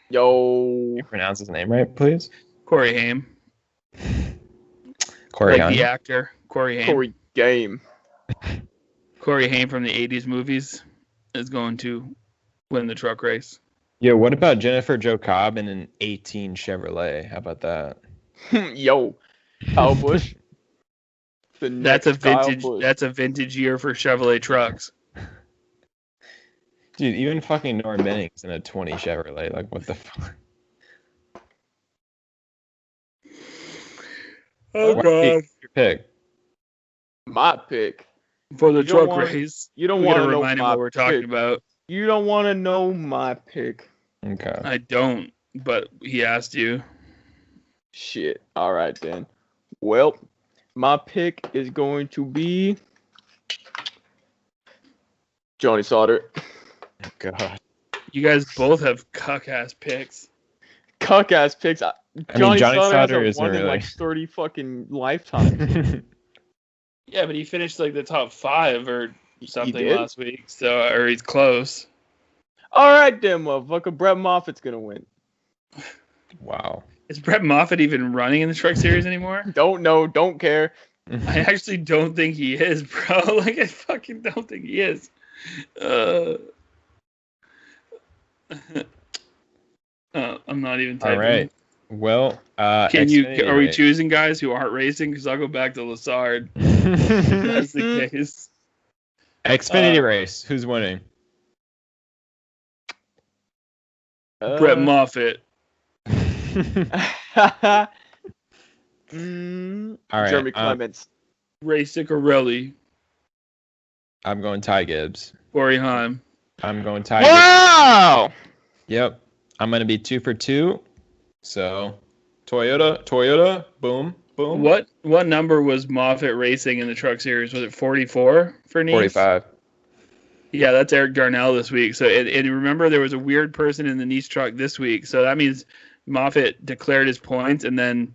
Yo. Can you pronounce his name right, please? Corey Haim. Corey like the actor. Corey Haim. Corey Game. Corey Haim from the 80s movies is going to win the truck race. Yeah, what about Jennifer Jo Cobb in an 18 Chevrolet? How about that? Yo. Kyle Busch. That's a vintage year for Chevrolet trucks. Dude, even fucking Norm Benning's in a 20 Chevrolet. Like, what the fuck? Oh, God. Your pick. My pick. For the truck race. You don't want to know remind him what we're talking about. You don't want to know my pick. Okay. I don't, but he asked you. Shit. All right, then. Well, my pick is going to be Johnny Sauter. Oh, God. You guys both have cuck-ass picks. Cuck-ass picks. Johnny Sauter Sauter hasn't won really in like 30 fucking lifetimes. Yeah, but he finished like the top 5 or something last week, or he's close. All right, then, motherfucker. Brett Moffitt's gonna win. Wow. Is Brett Moffitt even running in the truck series anymore? Don't know. Don't care. I actually don't think he is, bro. Like, I fucking don't think he is. I'm not even typing. All right. Well, are we choosing guys who aren't racing? Because I'll go back to Lessard. That's the case. Xfinity race. Who's winning? Brett Moffitt. All right. Jeremy Clements. Ray Ciccarelli. I'm going Ty Gibbs. Corey Haim. I'm going Ty Gibbs. Yep. I'm going to be 2 for 2. So, Toyota, boom, boom. What number was Moffitt racing in the Truck Series? Was it 44 for Nice? 45. Yeah, that's Eric Darnell this week. So, and remember, there was a weird person in the Nice truck this week. So that means Moffitt declared his points and then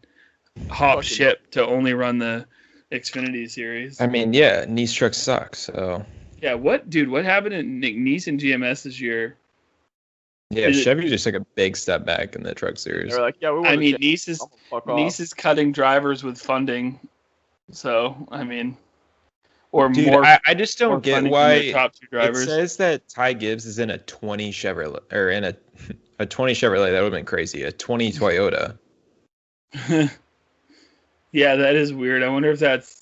hopped ship to only run the Xfinity Series. I mean, yeah, Nice truck sucks. So yeah, what happened at Nice and GMS this year? Yeah, Chevy just took a big step back in the Truck Series. They're like, yeah, we want. I mean, Nice is cutting drivers with funding. So I mean. Or Dude, more. I just don't get why top two drivers. It says that Ty Gibbs is in a 20 Chevrolet or in a 20 Chevrolet. That would have been crazy. A 20 Toyota. Yeah, that is weird. I wonder if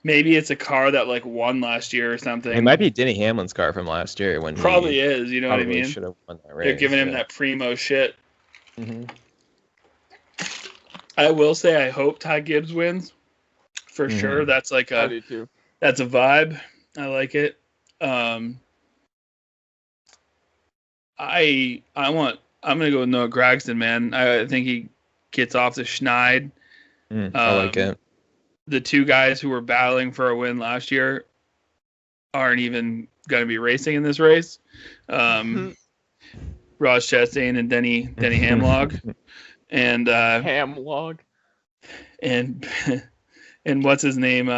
maybe it's a car that like won last year or something. It might be Denny Hamlin's car from last year when probably is. You know what I mean? Should have won that race. They're giving him that primo shit. Mm-hmm. I will say I hope Ty Gibbs wins for sure. That's like I do too. That's a vibe. I like it. I'm gonna go with Noah Gragson, man. I think he gets off the schneid. I like it. The two guys who were battling for a win last year aren't even gonna be racing in this race. Ross Chastain and Denny Hamlin. And Hamlog. And what's his name?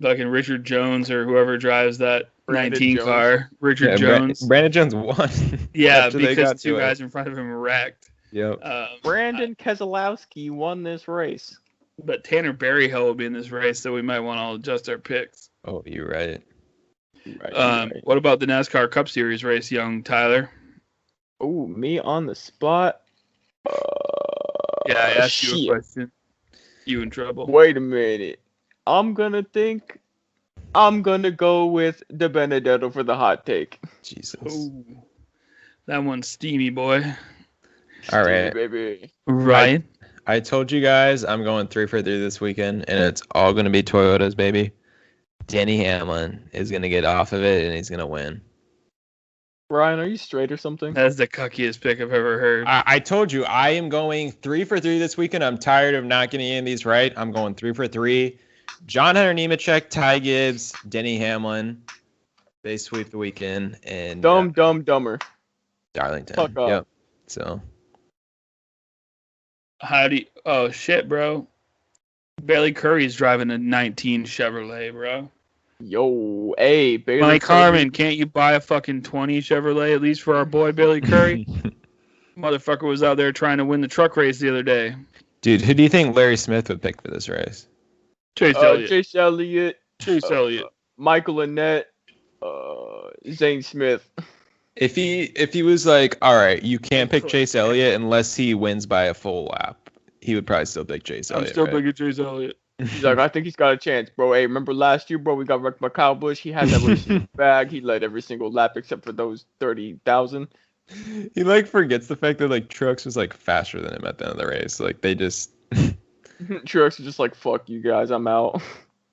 Fucking Richard Jones or whoever drives that Brandon 19 Jones. car. Richard Jones. Brandon Jones won. Yeah, because two guys in front of him wrecked. Yep. Brandon Keselowski won this race. But Tanner Berryhill will be in this race, so we might want to adjust our picks. Oh, you're right. Right. What about the NASCAR Cup Series race, young Tyler? Oh, me on the spot. Yeah, I asked you a question. You in trouble. Wait a minute. I'm gonna go with De Benedetto for the hot take. Jesus. Ooh, that one's steamy, boy. All right, baby. Ryan? I told you guys I'm going 3 for 3 this weekend, and it's all going to be Toyotas, baby. Denny Hamlin is going to get off of it, and he's going to win. Ryan, are you straight or something? That's the cuckiest pick I've ever heard. I told you I am going 3 for 3 this weekend. I'm tired of not getting any of these right. I'm going 3 for 3. John Hunter Nemechek, Ty Gibbs, Denny Hamlin. They sweep the weekend. And dumber. Darlington. Fuck up. Yep. So. Oh shit, bro. Bailey Curry's driving a 19 Chevrolet, bro. Yo, hey, Bailey Mike Harmon, can't you buy a fucking 20 Chevrolet at least for our boy Bailey Curry? Motherfucker was out there trying to win the truck race the other day. Dude, who do you think Larry Smith would pick for this race? Chase Elliott. Chase Elliott. Michael Annett. Zane Smith. If he was like, all right, you can't pick Chase Elliott unless he wins by a full lap, he would probably still pick Chase Elliott. I'm still picking Chase Elliott. He's like, I think he's got a chance, bro. Hey, remember last year, bro? We got wrecked by Kyle Busch. He had that race in his bag. He led every single lap except for those 30,000. He like forgets the fact that like Truex was like faster than him at the end of the race. Like they just Truex was just like, fuck you guys, I'm out.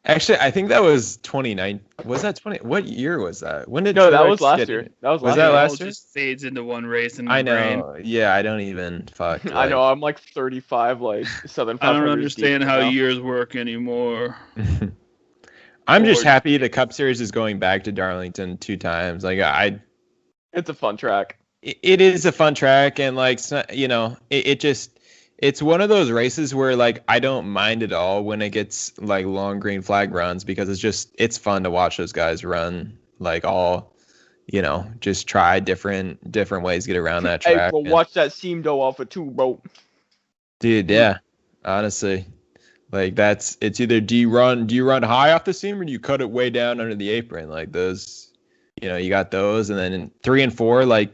Actually, I think that was 29. Was that 20? What year was that? When did No, that Truex was last get year. it? That was Was last that year. last It year? just fades into one race in my I know. brain. Yeah, I don't even fuck. I know. I'm like 35, like Southern. I don't understand how years work anymore. I'm just happy the Cup Series is going back to Darlington 2 times. Like It's a fun track. It is a fun track, and like it's one of those races where like I don't mind at all when it gets like long green flag runs because it's fun to watch those guys run like all, just try different ways to get around that track. Hey, bro, watch that seam though off of 2, bro. Dude, yeah, honestly, like it's either do you run high off the seam or do you cut it way down under the apron? Like those, you got those, and then in 3 and 4, like.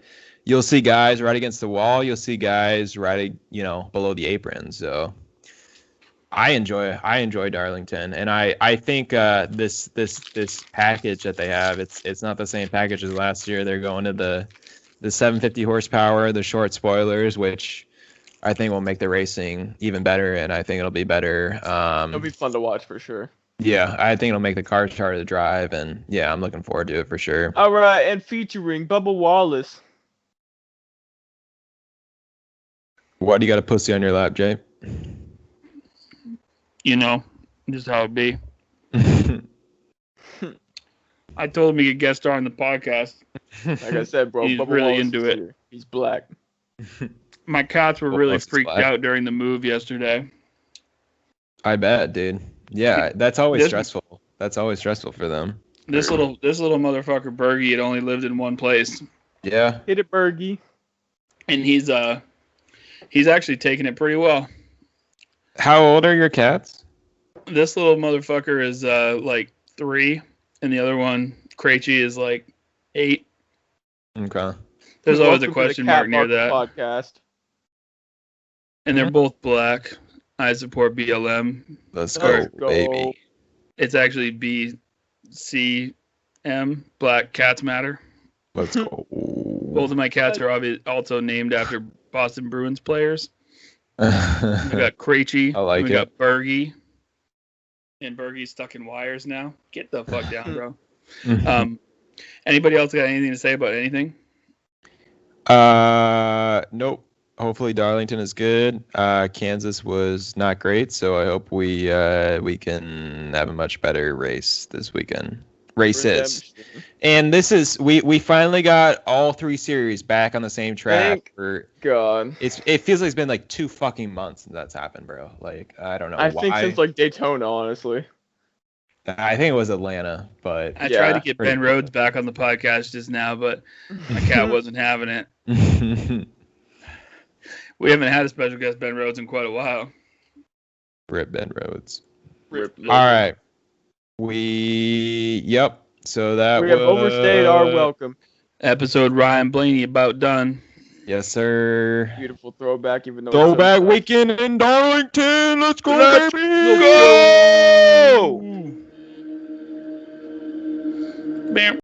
You'll see guys right against the wall. You'll see guys right, below the apron. So I enjoy Darlington, and I think this package that they have, it's not the same package as last year. They're going to the 750 horsepower, the short spoilers, which I think will make the racing even better, and I think it'll be better. It'll be fun to watch for sure. Yeah, I think it'll make the car harder to drive, and yeah, I'm looking forward to it for sure. All right, and featuring Bubba Wallace. What, do you got a pussy on your lap, Jay? You know, just how it be. I told him he could guest star on the podcast. Like I said, bro, he's Bubba really Wallace into is it. here. He's black. My cats were really Wallace is freaked black. out during the move yesterday. I bet, dude. Yeah, that's always This- stressful. That's always stressful for them. This little motherfucker Bergie had only lived in one place, Yeah. Hit it, Bergie. and he's actually taking it pretty well. How old are your cats? This little motherfucker is like 3, and the other one, Krejci, is like 8. Okay. There's always a Welcome to the question Cat mark near Market that. Podcast. And they're both black. I support BLM. Let's Let's go, go. baby. It's actually BCM, Black Cats Matter. Let's go. Both of my cats are also named after Boston Bruins players. We got Krejci. I like we it. got Bergie. And Bergie's stuck in wires now. Get the fuck down, bro. Anybody else got anything to say about anything? Nope. Hopefully Darlington is good. Kansas was not great, so I hope we can have a much better race this weekend. Races. And this is we finally got all 3 series back on the same track. God. It feels like it's been like 2 fucking months since that's happened, bro. Like I don't know I why. think since like Daytona, honestly. I think it was Atlanta, but I Yeah. tried to get Ben Rhodes back on the podcast just now, but my cat wasn't having it. We haven't had a special guest Ben Rhodes in quite a while. Rip Ben Rhodes. Rip. All right. Yep. So that We have was overstayed our welcome. Episode Ryan Blaney about done. Yes, sir. Beautiful throwback, even though Throwback it's weekend in Darlington. Let's go, Let's baby. go.